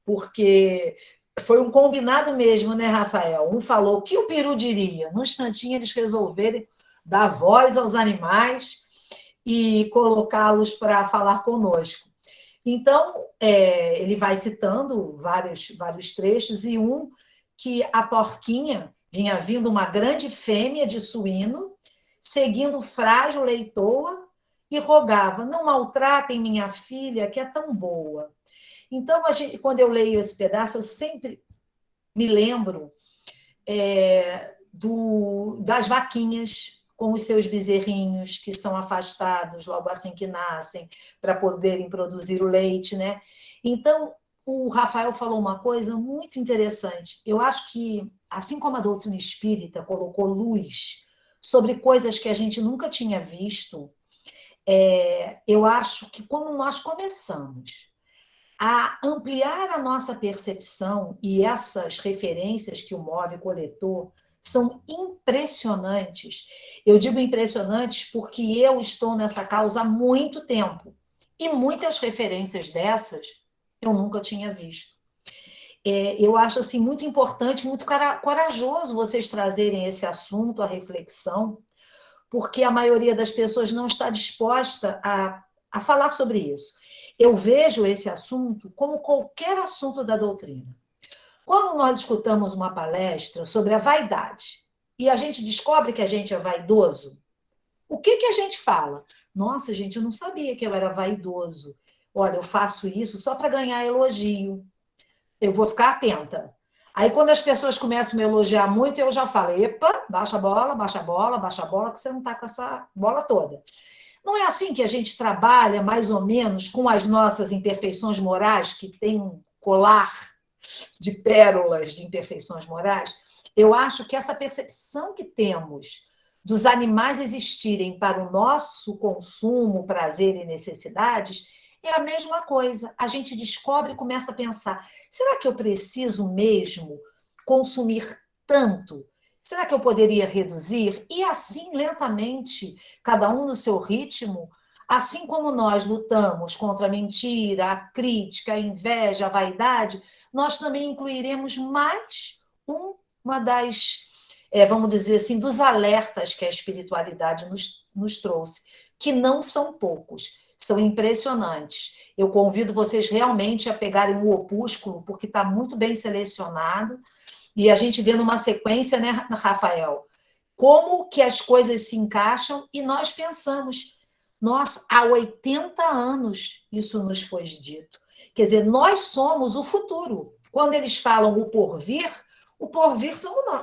porque foi um combinado mesmo, né, Rafael? Um falou o que o peru diria. No instantinho eles resolveram dar voz aos animais e colocá-los para falar conosco. Então, ele vai citando vários trechos, e um que a porquinha vinha vindo uma grande fêmea de suíno, seguindo o frágil leitoa, e rogava, não maltratem minha filha, que é tão boa. Então, quando eu leio esse pedaço, eu sempre me lembro das vaquinhas com os seus bezerrinhos, que são afastados logo assim que nascem, para poderem produzir o leite, né? Então, o Rafael falou uma coisa muito interessante. Eu acho que, assim como a doutrina espírita colocou luz sobre coisas que a gente nunca tinha visto, eu acho que quando nós começamos a ampliar a nossa percepção, e essas referências que o MOVE coletou são impressionantes. Eu digo impressionantes porque eu estou nessa causa há muito tempo, e muitas referências dessas eu nunca tinha visto. Eu acho assim, muito importante, muito corajoso vocês trazerem esse assunto à reflexão, porque a maioria das pessoas não está disposta a falar sobre isso. Eu vejo esse assunto como qualquer assunto da doutrina. Quando nós escutamos uma palestra sobre a vaidade e a gente descobre que a gente é vaidoso, o que a gente fala? Nossa, gente, eu não sabia que eu era vaidoso. Olha, eu faço isso só para ganhar elogio. Eu vou ficar atenta. Aí, quando as pessoas começam a me elogiar muito, eu já falo, epa, baixa a bola, baixa a bola, baixa a bola, que você não está com essa bola toda. Não é assim que a gente trabalha, mais ou menos, com as nossas imperfeições morais, que tem um colar de pérolas de imperfeições morais? Eu acho que essa percepção que temos dos animais existirem para o nosso consumo, prazer e necessidades é a mesma coisa. A gente descobre e começa a pensar, será que eu preciso mesmo consumir tanto? Será que eu poderia reduzir? E assim, lentamente, cada um no seu ritmo, assim como nós lutamos contra a mentira, a crítica, a inveja, a vaidade, nós também incluiremos mais uma vamos dizer assim, dos alertas que a espiritualidade nos trouxe, que não são poucos, são impressionantes. Eu convido vocês realmente a pegarem o opúsculo, porque está muito bem selecionado, e a gente vê numa sequência, né, Rafael, como que as coisas se encaixam, e nós pensamos, nós, há 80 anos isso nos foi dito. Quer dizer, nós somos o futuro. Quando eles falam o porvir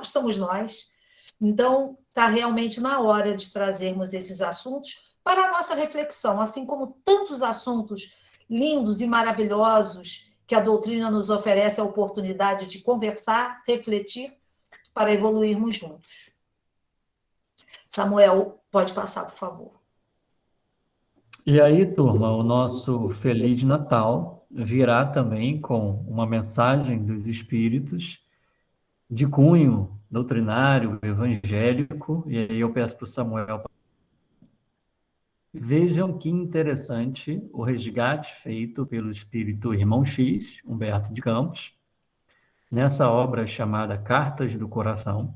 somos nós. Então, está realmente na hora de trazermos esses assuntos para a nossa reflexão, assim como tantos assuntos lindos e maravilhosos que a doutrina nos oferece a oportunidade de conversar, refletir, para evoluirmos juntos. Samuel, pode passar, por favor. E aí, turma, o nosso Feliz Natal virá também com uma mensagem dos Espíritos de cunho doutrinário, evangélico, e aí eu peço para o Samuel. Vejam que interessante o resgate feito pelo espírito Irmão X, Humberto de Campos, nessa obra chamada Cartas do Coração,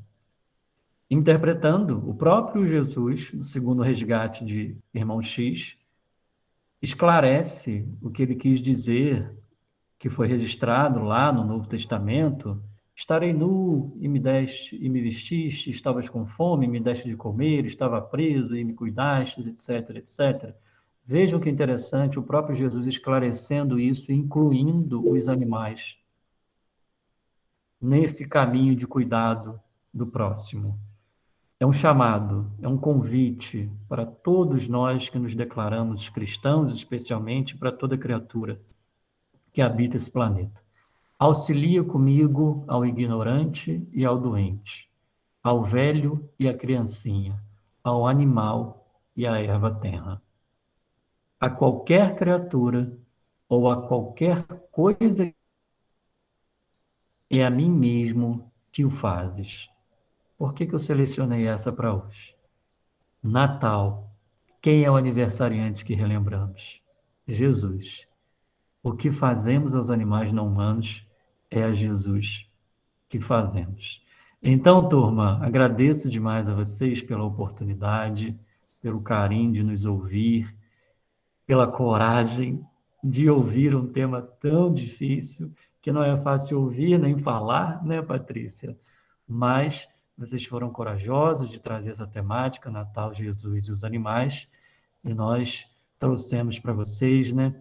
interpretando o próprio Jesus, no segundo resgate de Irmão X, esclarece o que ele quis dizer, que foi registrado lá no Novo Testamento: estarei nu e me vestiste, estavas com fome e me deste de comer, estava preso e me cuidastes, etc, etc. Vejam que interessante, o próprio Jesus esclarecendo isso, incluindo os animais nesse caminho de cuidado do próximo. É um chamado, é um convite para todos nós que nos declaramos cristãos, especialmente para toda criatura que habita esse planeta. Auxilia comigo ao ignorante e ao doente, ao velho e à criancinha, ao animal e à erva tenra. A qualquer criatura ou a qualquer coisa, é a mim mesmo que o fazes. Por que que eu selecionei essa para hoje? Natal. Quem é o aniversariante que relembramos? Jesus. O que fazemos aos animais não humanos é a Jesus que fazemos. Então, turma, agradeço demais a vocês pela oportunidade, pelo carinho de nos ouvir, pela coragem de ouvir um tema tão difícil, que não é fácil ouvir nem falar, né, Patrícia? Mas vocês foram corajosos de trazer essa temática, Natal, Jesus e os animais, e nós trouxemos para vocês, né,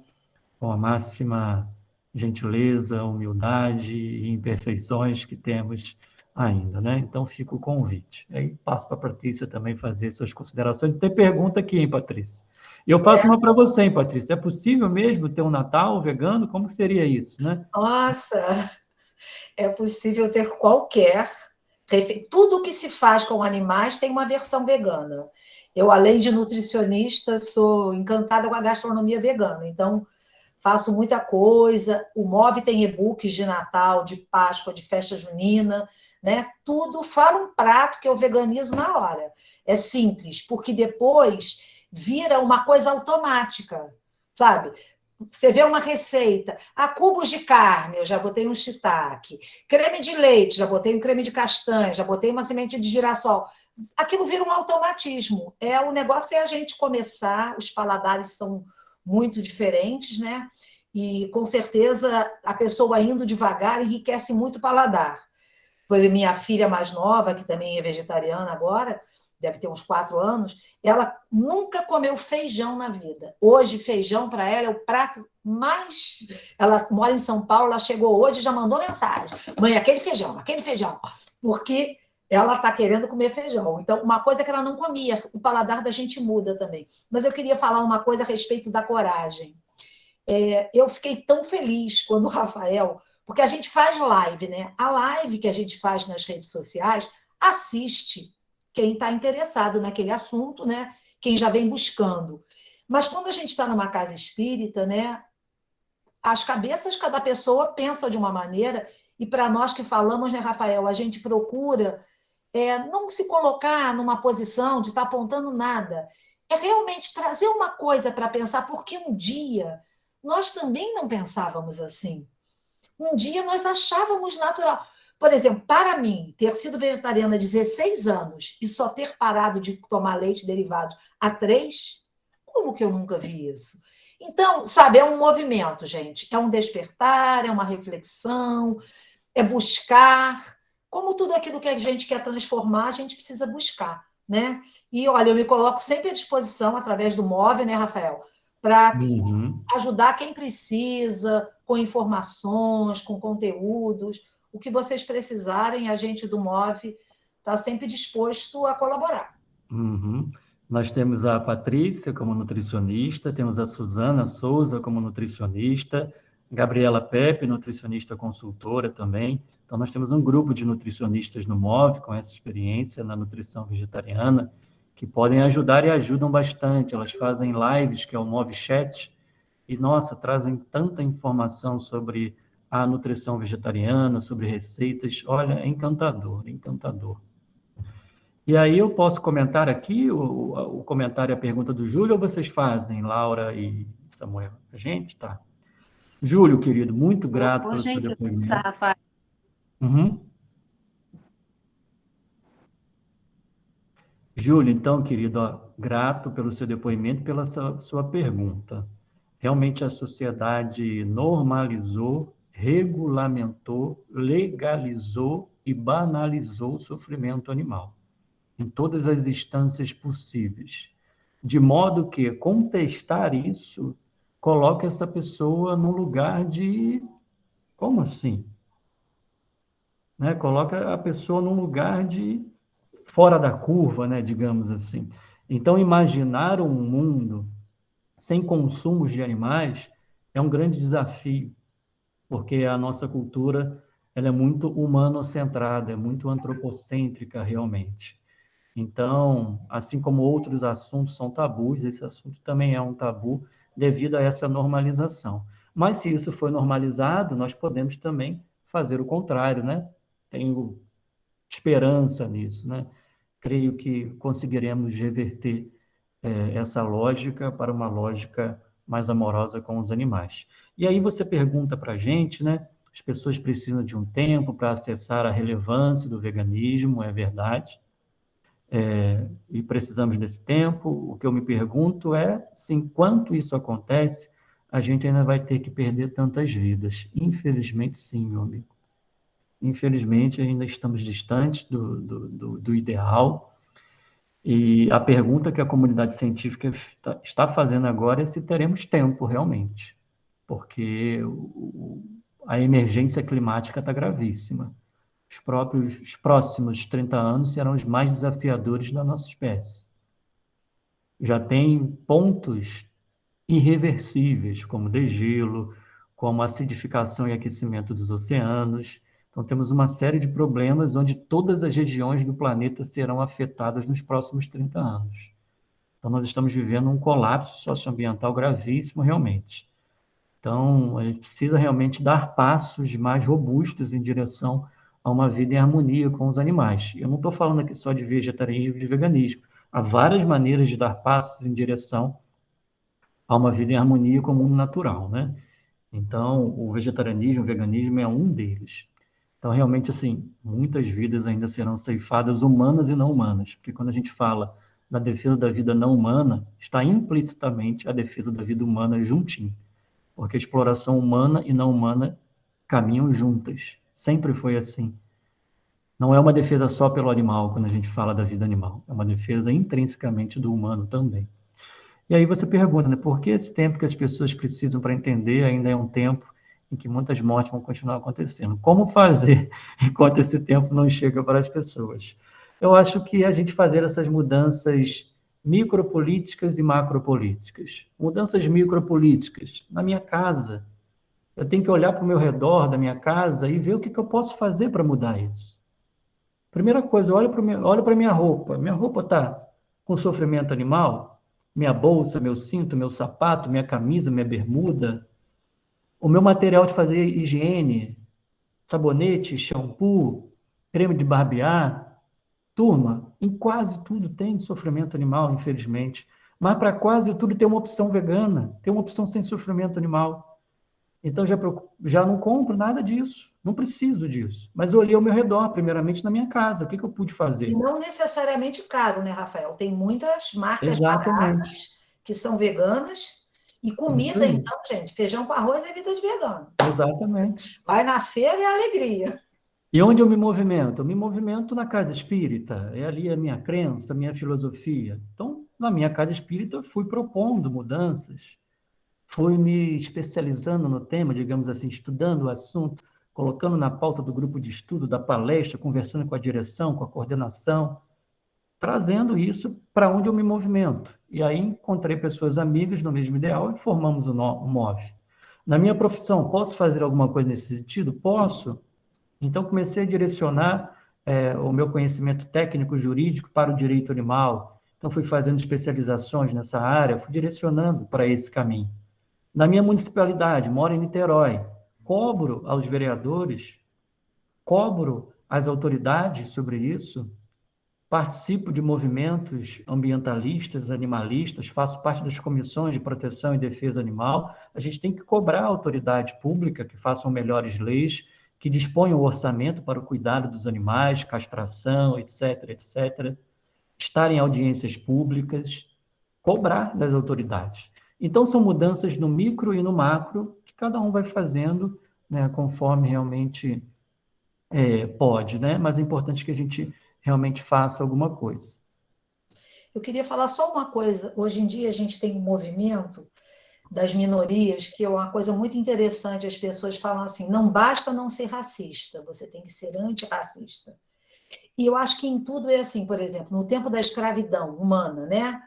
com a máxima gentileza, humildade e imperfeições que temos ainda, né? Então fica o convite. Aí passo para a Patrícia também fazer suas considerações. Tem pergunta aqui, hein, Patrícia? Eu faço uma para você, hein, Patrícia? É possível mesmo ter um Natal vegano? Como seria isso, né? Nossa, é possível ter qualquer. Tudo que se faz com animais tem uma versão vegana. Eu, além de nutricionista, sou encantada com a gastronomia vegana. Então, faço muita coisa. O Move tem e-books de Natal, de Páscoa, de festa junina, né? Tudo fora um prato que eu veganizo na hora. É simples, porque depois vira uma coisa automática, sabe? Você vê uma receita, cubos de carne, eu já botei um shiitake, creme de leite, já botei um creme de castanha, já botei uma semente de girassol. Aquilo vira um automatismo. O negócio é a gente começar, os paladares são muito diferentes, né? E com certeza a pessoa indo devagar enriquece muito o paladar. Pois minha filha mais nova, que também é vegetariana agora, deve ter uns 4 anos, ela nunca comeu feijão na vida. Hoje, feijão para ela é o prato mais. Ela mora em São Paulo, ela chegou hoje e já mandou mensagem: mãe, aquele feijão, porque ela está querendo comer feijão. Então, uma coisa que ela não comia, o paladar da gente muda também. Mas eu queria falar uma coisa a respeito da coragem. Eu fiquei tão feliz quando o Rafael, porque a gente faz live, né? A live que a gente faz nas redes sociais, assiste quem está interessado naquele assunto, né? Quem já vem buscando. Mas quando a gente está numa casa espírita, né? As cabeças, cada pessoa pensa de uma maneira, e para nós que falamos, né, Rafael, a gente procura não se colocar numa posição de estar apontando nada. É realmente trazer uma coisa para pensar, porque um dia nós também não pensávamos assim. Um dia nós achávamos natural. Por exemplo, para mim, ter sido vegetariana há 16 anos e só ter parado de tomar leite derivados há 3, como que eu nunca vi isso? Então, sabe, é um movimento, gente. É um despertar, é uma reflexão, é buscar. Como tudo aquilo que a gente quer transformar, a gente precisa buscar, né? E, olha, eu me coloco sempre à disposição, através do Move, né, Rafael? Para Uhum. ajudar quem precisa, com informações, com conteúdos. O que vocês precisarem, a gente do Move está sempre disposto a colaborar. Uhum. Nós temos a Patrícia como nutricionista, temos a Suzana Souza como nutricionista, Gabriela Pepe, nutricionista consultora também. Então, nós temos um grupo de nutricionistas no MOV com essa experiência na nutrição vegetariana, que podem ajudar e ajudam bastante. Elas fazem lives, que é o MOV Chat, e, nossa, trazem tanta informação sobre a nutrição vegetariana, sobre receitas. Olha, é encantador, encantador. E aí eu posso comentar aqui o comentário e a pergunta do Júlio, ou vocês fazem, Laura e Samuel? A gente? Tá. Júlio, querido, muito grato Por pelo seu gentileza, depoimento. Rafael. Uhum. Júlio, então, querido, ó, grato pelo seu depoimento, pela sua pergunta. Realmente a sociedade normalizou, regulamentou, legalizou e banalizou o sofrimento animal, em todas as instâncias possíveis. De modo que contestar isso coloca essa pessoa no lugar de. Como assim? Né? Coloca a pessoa num lugar de fora da curva, né? Digamos assim. Então, imaginar um mundo sem consumos de animais é um grande desafio, porque a nossa cultura ela é muito humanocentrada, é muito antropocêntrica realmente. Então, assim como outros assuntos são tabus, esse assunto também é um tabu devido a essa normalização. Mas se isso for normalizado, nós podemos também fazer o contrário, né? Tenho esperança nisso, né? Creio que conseguiremos reverter essa lógica para uma lógica mais amorosa com os animais. E aí você pergunta para a gente, né? As pessoas precisam de um tempo para acessar a relevância do veganismo, é verdade, e precisamos desse tempo. O que eu me pergunto é se, enquanto isso acontece, a gente ainda vai ter que perder tantas vidas. Infelizmente, sim, meu amigo. Infelizmente, ainda estamos distantes do ideal. E a pergunta que a comunidade científica está fazendo agora é se teremos tempo realmente, porque a emergência climática está gravíssima. Os próximos 30 anos serão os mais desafiadores da nossa espécie. Já tem pontos irreversíveis, como degelo, como acidificação e aquecimento dos oceanos. Então, temos uma série de problemas onde todas as regiões do planeta serão afetadas nos próximos 30 anos. Então, nós estamos vivendo um colapso socioambiental gravíssimo, realmente. Então, a gente precisa realmente dar passos mais robustos em direção a uma vida em harmonia com os animais. Eu não estou falando aqui só de vegetarianismo e de veganismo. Há várias maneiras de dar passos em direção a uma vida em harmonia com o mundo natural, né? Então, o vegetarianismo, o veganismo é um deles. Então, realmente, assim, muitas vidas ainda serão ceifadas, humanas e não humanas, porque quando a gente fala da defesa da vida não humana, está implicitamente a defesa da vida humana juntinho, porque a exploração humana e não humana caminham juntas. Sempre foi assim. Não é uma defesa só pelo animal, quando a gente fala da vida animal, é uma defesa intrinsecamente do humano também. E aí você pergunta, né, por que esse tempo que as pessoas precisam para entender ainda é um tempo em que muitas mortes vão continuar acontecendo? Como fazer enquanto esse tempo não chega para as pessoas? Eu acho que a gente fazer essas mudanças micropolíticas e macropolíticas. Mudanças micropolíticas. Na minha casa, eu tenho que olhar para o meu redor da minha casa e ver o que eu posso fazer para mudar isso. Primeira coisa, olho para a minha roupa. Minha roupa está com sofrimento animal? Minha bolsa, meu cinto, meu sapato, minha camisa, minha bermuda, o meu material de fazer higiene, sabonete, shampoo, creme de barbear. Turma, em quase tudo tem sofrimento animal, infelizmente. Mas para quase tudo tem uma opção vegana, tem uma opção sem sofrimento animal. Então já não compro nada disso, não preciso disso. Mas eu olhei ao meu redor, primeiramente na minha casa, o que eu pude E fazer? não necessariamente caro, né, Rafael? Tem muitas marcas Exatamente. baratas que são veganas. E Isso comida, aí. então, gente, feijão com arroz é vida de vegano. Exatamente. Vai na feira e é alegria. E onde eu me movimento? Eu me movimento na casa espírita, é ali a minha crença, a minha filosofia. Então, na minha casa espírita, eu fui propondo mudanças, fui me especializando no tema, digamos assim, estudando o assunto, colocando na pauta do grupo de estudo, da palestra, conversando com a direção, com a coordenação, trazendo isso para onde eu me movimento. E aí encontrei pessoas amigas no mesmo ideal e formamos o MOV. Na minha profissão, posso fazer alguma coisa nesse sentido? Posso. Então, comecei a direcionar o meu conhecimento técnico jurídico para o direito animal. Então, fui fazendo especializações nessa área, fui direcionando para esse caminho. Na minha municipalidade, moro em Niterói, cobro aos vereadores, cobro às autoridades sobre isso, participo de movimentos ambientalistas, animalistas, faço parte das comissões de proteção e defesa animal. A gente tem que cobrar a autoridade pública que façam melhores leis, que disponham o orçamento para o cuidado dos animais, castração, etc., etc., estar em audiências públicas, cobrar das autoridades. Então, são mudanças no micro e no macro que cada um vai fazendo, né, conforme realmente pode, né? Mas é importante que a gente realmente faça alguma coisa. Eu queria falar só uma coisa. Hoje em dia a gente tem um movimento das minorias que é uma coisa muito interessante. As pessoas falam assim, não basta não ser racista, você tem que ser antirracista. E eu acho que em tudo é assim, por exemplo, no tempo da escravidão humana, né?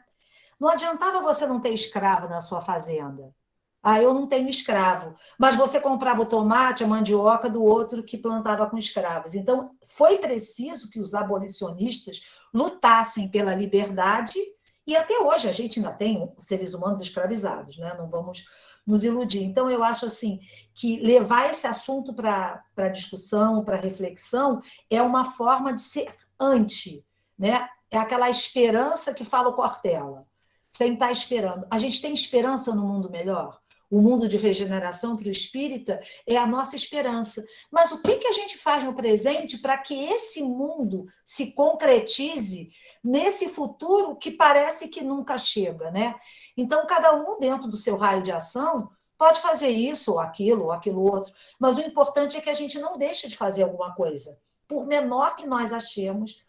Não adiantava você não ter escravo na sua fazenda. Ah, eu não tenho escravo. Mas você comprava o tomate, a mandioca do outro que plantava com escravos. Então, foi preciso que os abolicionistas lutassem pela liberdade E até hoje a gente ainda tem seres humanos escravizados, né? Não vamos nos iludir. Então, eu acho assim que levar esse assunto para discussão, para reflexão, é uma forma de ser anti, né? É aquela esperança que fala o Cortella, sem estar esperando. A gente tem esperança no mundo melhor? O mundo de regeneração para o espírita é a nossa esperança. Mas o que a gente faz no presente para que esse mundo se concretize nesse futuro que parece que nunca chega, né? Então, cada um dentro do seu raio de ação pode fazer isso ou aquilo outro, mas o importante é que a gente não deixe de fazer alguma coisa. Por menor que nós achemos,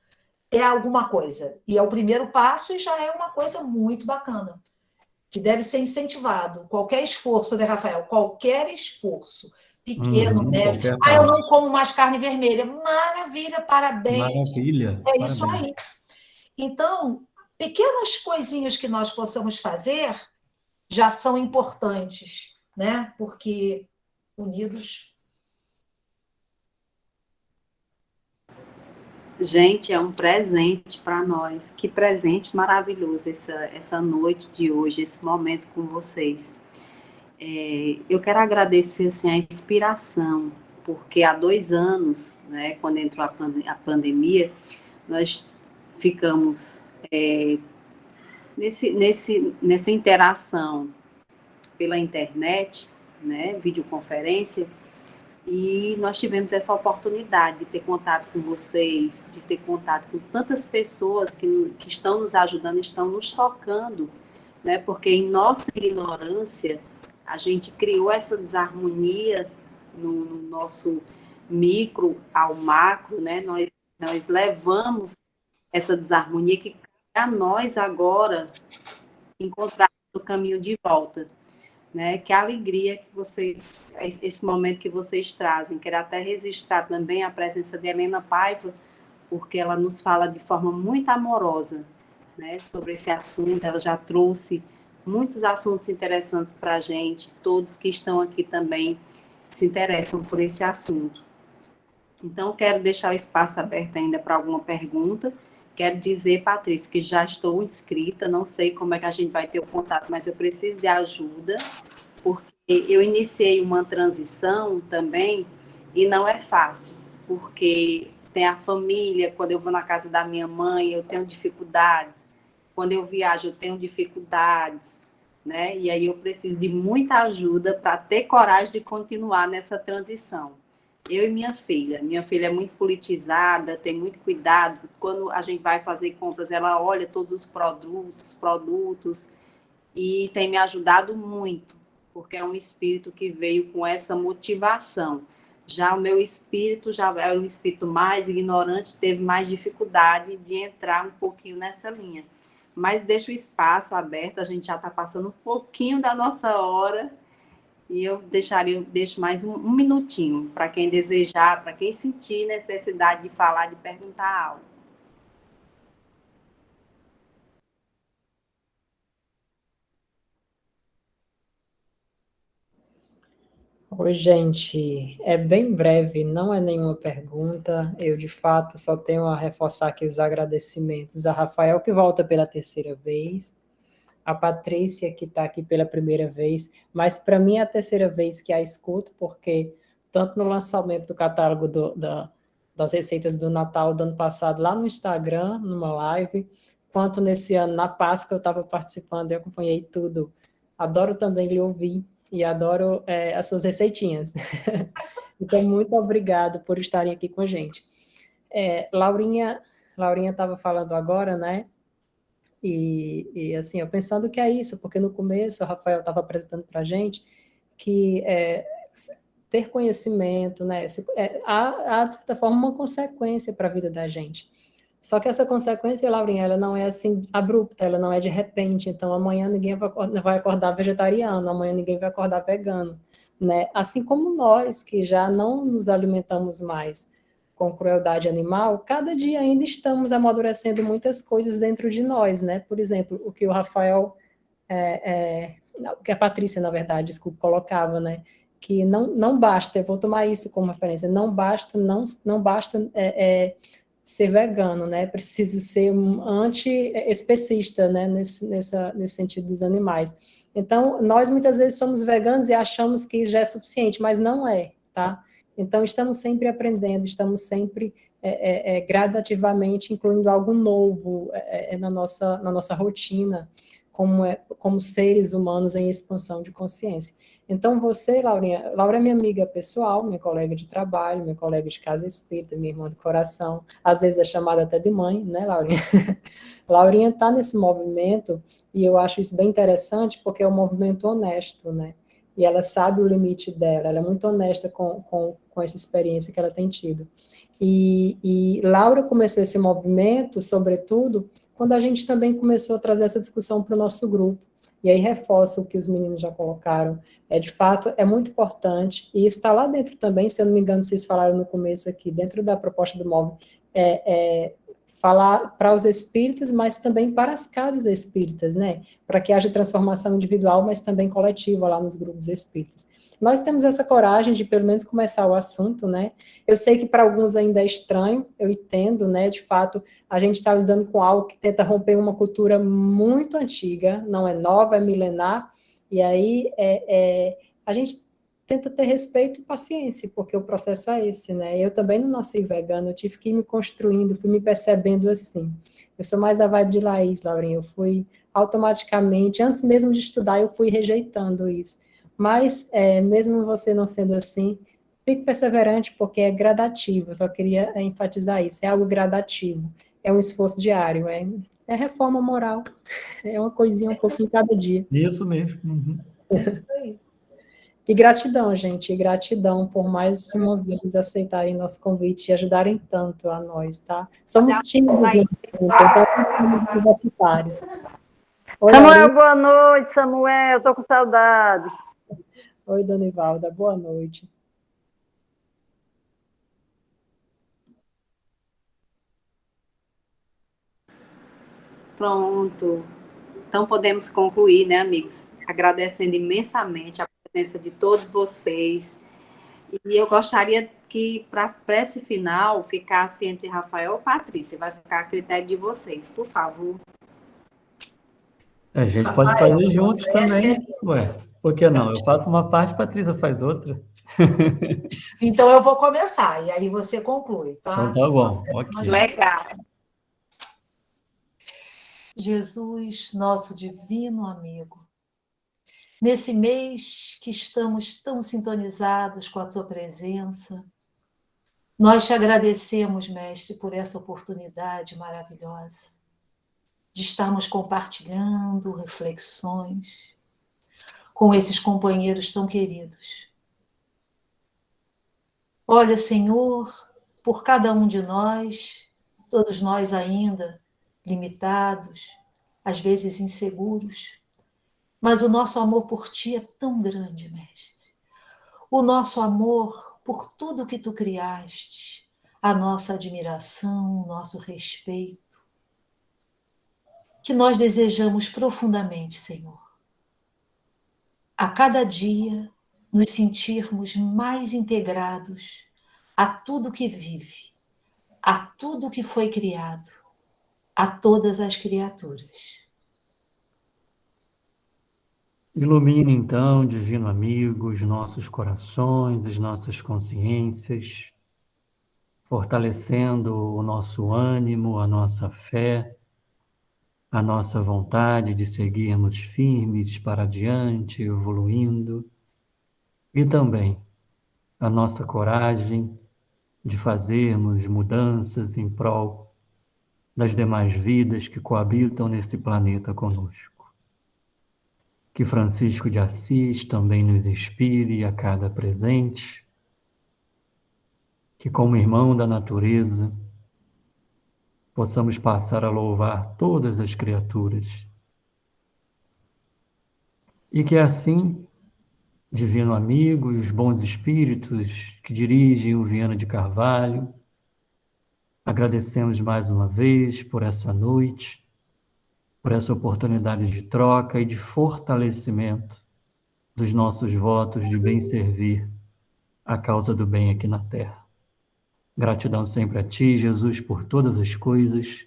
é alguma coisa. E é o primeiro passo e já é uma coisa muito bacana, que deve ser incentivado. Qualquer esforço, né, Rafael? Qualquer esforço, pequeno, médio. Eu não como mais carne vermelha. Maravilha, parabéns. Maravilha. É isso aí. Então, pequenas coisinhas que nós possamos fazer já são importantes, né? Porque unidos. Gente, é um presente para nós. Que presente maravilhoso essa noite de hoje, esse momento com vocês. Eu quero agradecer assim, a inspiração, porque há 2 anos, né, quando entrou a pandemia, nós ficamos nessa interação pela internet, né, videoconferência, e nós tivemos essa oportunidade de ter contato com vocês, de ter contato com tantas pessoas que estão nos ajudando, estão nos tocando, né? Porque em nossa ignorância, a gente criou essa desarmonia no nosso micro ao macro, né? Nós levamos essa desarmonia que a nós agora encontrar o caminho de volta. Né? Que alegria que vocês, esse momento que vocês trazem. Quero até registrar também a presença de Helena Paiva, porque ela nos fala de forma muito amorosa, né, sobre esse assunto. Ela já trouxe muitos assuntos interessantes para a gente, todos que estão aqui também se interessam por esse assunto. Então, quero deixar o espaço aberto ainda para alguma pergunta. Quero dizer, Patrícia, que já estou inscrita, não sei como é que a gente vai ter o contato, mas eu preciso de ajuda, porque eu iniciei uma transição também, e não é fácil, porque tem a família, quando eu vou na casa da minha mãe, eu tenho dificuldades, quando eu viajo, eu tenho dificuldades, né? E aí eu preciso de muita ajuda para ter coragem de continuar nessa transição. Eu e minha filha é muito politizada, tem muito cuidado. Quando a gente vai fazer compras, ela olha todos os produtos, e tem me ajudado muito, porque é um espírito que veio com essa motivação. Já o meu espírito já era um espírito mais ignorante, teve mais dificuldade de entrar um pouquinho nessa linha. Mas deixa o espaço aberto, a gente já está passando um pouquinho da nossa hora, e eu deixo mais um minutinho para quem desejar, para quem sentir necessidade de falar, de perguntar algo. Oi, gente. É bem breve, não é nenhuma pergunta. Eu, de fato, só tenho a reforçar aqui os agradecimentos a Rafael, que volta pela 3ª vez, a Patrícia, que está aqui pela 1ª vez, mas para mim é a 3ª vez que a escuto, porque tanto no lançamento do catálogo das receitas do Natal do ano passado, lá no Instagram, numa live, quanto nesse ano, na Páscoa, eu estava participando e acompanhei tudo. Adoro também lhe ouvir e adoro as suas receitinhas. Então, muito obrigado por estarem aqui com a gente. Laurinha estava falando agora, né? E assim, eu pensando que é isso, porque no começo o Rafael estava apresentando para a gente que ter conhecimento, né, há, de certa forma, uma consequência para a vida da gente. Só que essa consequência, Laurinha, ela não é assim abrupta, ela não é de repente. Então, amanhã ninguém vai acordar vegetariano, amanhã ninguém vai acordar vegano, né? Assim como nós, que já não nos alimentamos mais com crueldade animal, cada dia ainda estamos amadurecendo muitas coisas dentro de nós, né? Por exemplo, o que o Rafael, o que a Patrícia, na verdade, desculpa, colocava, né? Que não basta, eu vou tomar isso como referência, não basta ser vegano, né? Preciso ser um anti-especista, né? Nesse sentido dos animais. Então, nós muitas vezes somos veganos e achamos que isso já é suficiente, mas não é, tá? Então, estamos sempre aprendendo, estamos sempre gradativamente incluindo algo novo na nossa rotina, como seres humanos em expansão de consciência. Então, você, Laurinha, Laura é minha amiga pessoal, minha colega de trabalho, minha colega de casa espírita, minha irmã de coração, às vezes é chamada até de mãe, né, Laurinha? Laurinha está nesse movimento, e eu acho isso bem interessante, porque é um movimento honesto, né? E ela sabe o limite dela, ela é muito honesta com essa experiência que ela tem tido. E Laura começou esse movimento, sobretudo, quando a gente também começou a trazer essa discussão para o nosso grupo. E aí reforço o que os meninos já colocaram. De fato, é muito importante, e está lá dentro também, se eu não me engano, vocês falaram no começo aqui, dentro da proposta do MOV, falar para os espíritas, mas também para as casas espíritas, né? Para que haja transformação individual, mas também coletiva lá nos grupos espíritas. Nós temos essa coragem de, pelo menos, começar o assunto, né? Eu sei que para alguns ainda é estranho, eu entendo, né? De fato, a gente está lidando com algo que tenta romper uma cultura muito antiga, não é nova, é milenar, e aí a gente tenta ter respeito e paciência, porque o processo é esse, né? Eu também não nasci vegana, eu tive que ir me construindo, fui me percebendo assim. Eu sou mais a vibe de Laís, Laurinha, eu fui automaticamente, antes mesmo de estudar, eu fui rejeitando isso. Mas, mesmo você não sendo assim, fique perseverante, porque é gradativo, eu só queria enfatizar isso, é algo gradativo, é um esforço diário, é reforma moral, é uma coisinha um pouquinho cada dia. Isso mesmo. Uhum. E gratidão, gente, gratidão por mais uma vez aceitarem nosso convite e ajudarem tanto a nós, tá? Somos tímidos nesse grupo, então somos universitários. Oi, Samuel, Ari. boa noite, Samuel, estou com saudade. Oi, Dona Ivalda, boa noite. Pronto. Então podemos concluir, né, amigos? Agradecendo imensamente a presença de todos vocês. E eu gostaria que, para esse final, ficasse entre Rafael e Patrícia. Vai ficar a critério de vocês, por favor. A gente pode fazer juntos também. Ué, por que não? Eu faço uma parte, Patrícia faz outra. Então, eu vou começar, e aí você conclui, tá? Então tá bom, ok. Legal. Jesus, nosso divino amigo, nesse mês que estamos tão sintonizados com a tua presença, nós te agradecemos, Mestre, por essa oportunidade maravilhosa de estarmos compartilhando reflexões com esses companheiros tão queridos. Olha, Senhor, por cada um de nós, todos nós ainda limitados, às vezes inseguros, mas o nosso amor por Ti é tão grande, Mestre. O nosso amor por tudo que Tu criaste, a nossa admiração, o nosso respeito, que nós desejamos profundamente, Senhor. A cada dia, nos sentirmos mais integrados a tudo que vive, a tudo que foi criado, a todas as criaturas. Ilumine então, divino amigo, os nossos corações, as nossas consciências, fortalecendo o nosso ânimo, a nossa fé, a nossa vontade de seguirmos firmes para adiante, evoluindo, e também a nossa coragem de fazermos mudanças em prol das demais vidas que coabitam nesse planeta conosco. Que Francisco de Assis também nos inspire a cada presente, que como irmão da natureza, possamos passar a louvar todas as criaturas. E que assim, divino amigo e os bons espíritos que dirigem o Viana de Carvalho, agradecemos mais uma vez por essa noite, por essa oportunidade de troca e de fortalecimento dos nossos votos de bem servir a causa do bem aqui na Terra. Gratidão sempre a Ti, Jesus, por todas as coisas,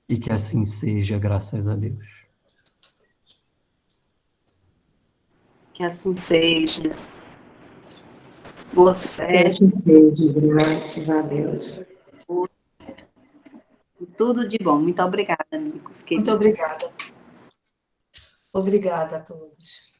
e que assim seja, graças a Deus. Que assim seja. Boas Que festas, assim seja, graças a Deus. tudo de bom. Muito obrigada, amigos Muito queridos. obrigada. Obrigada a todos.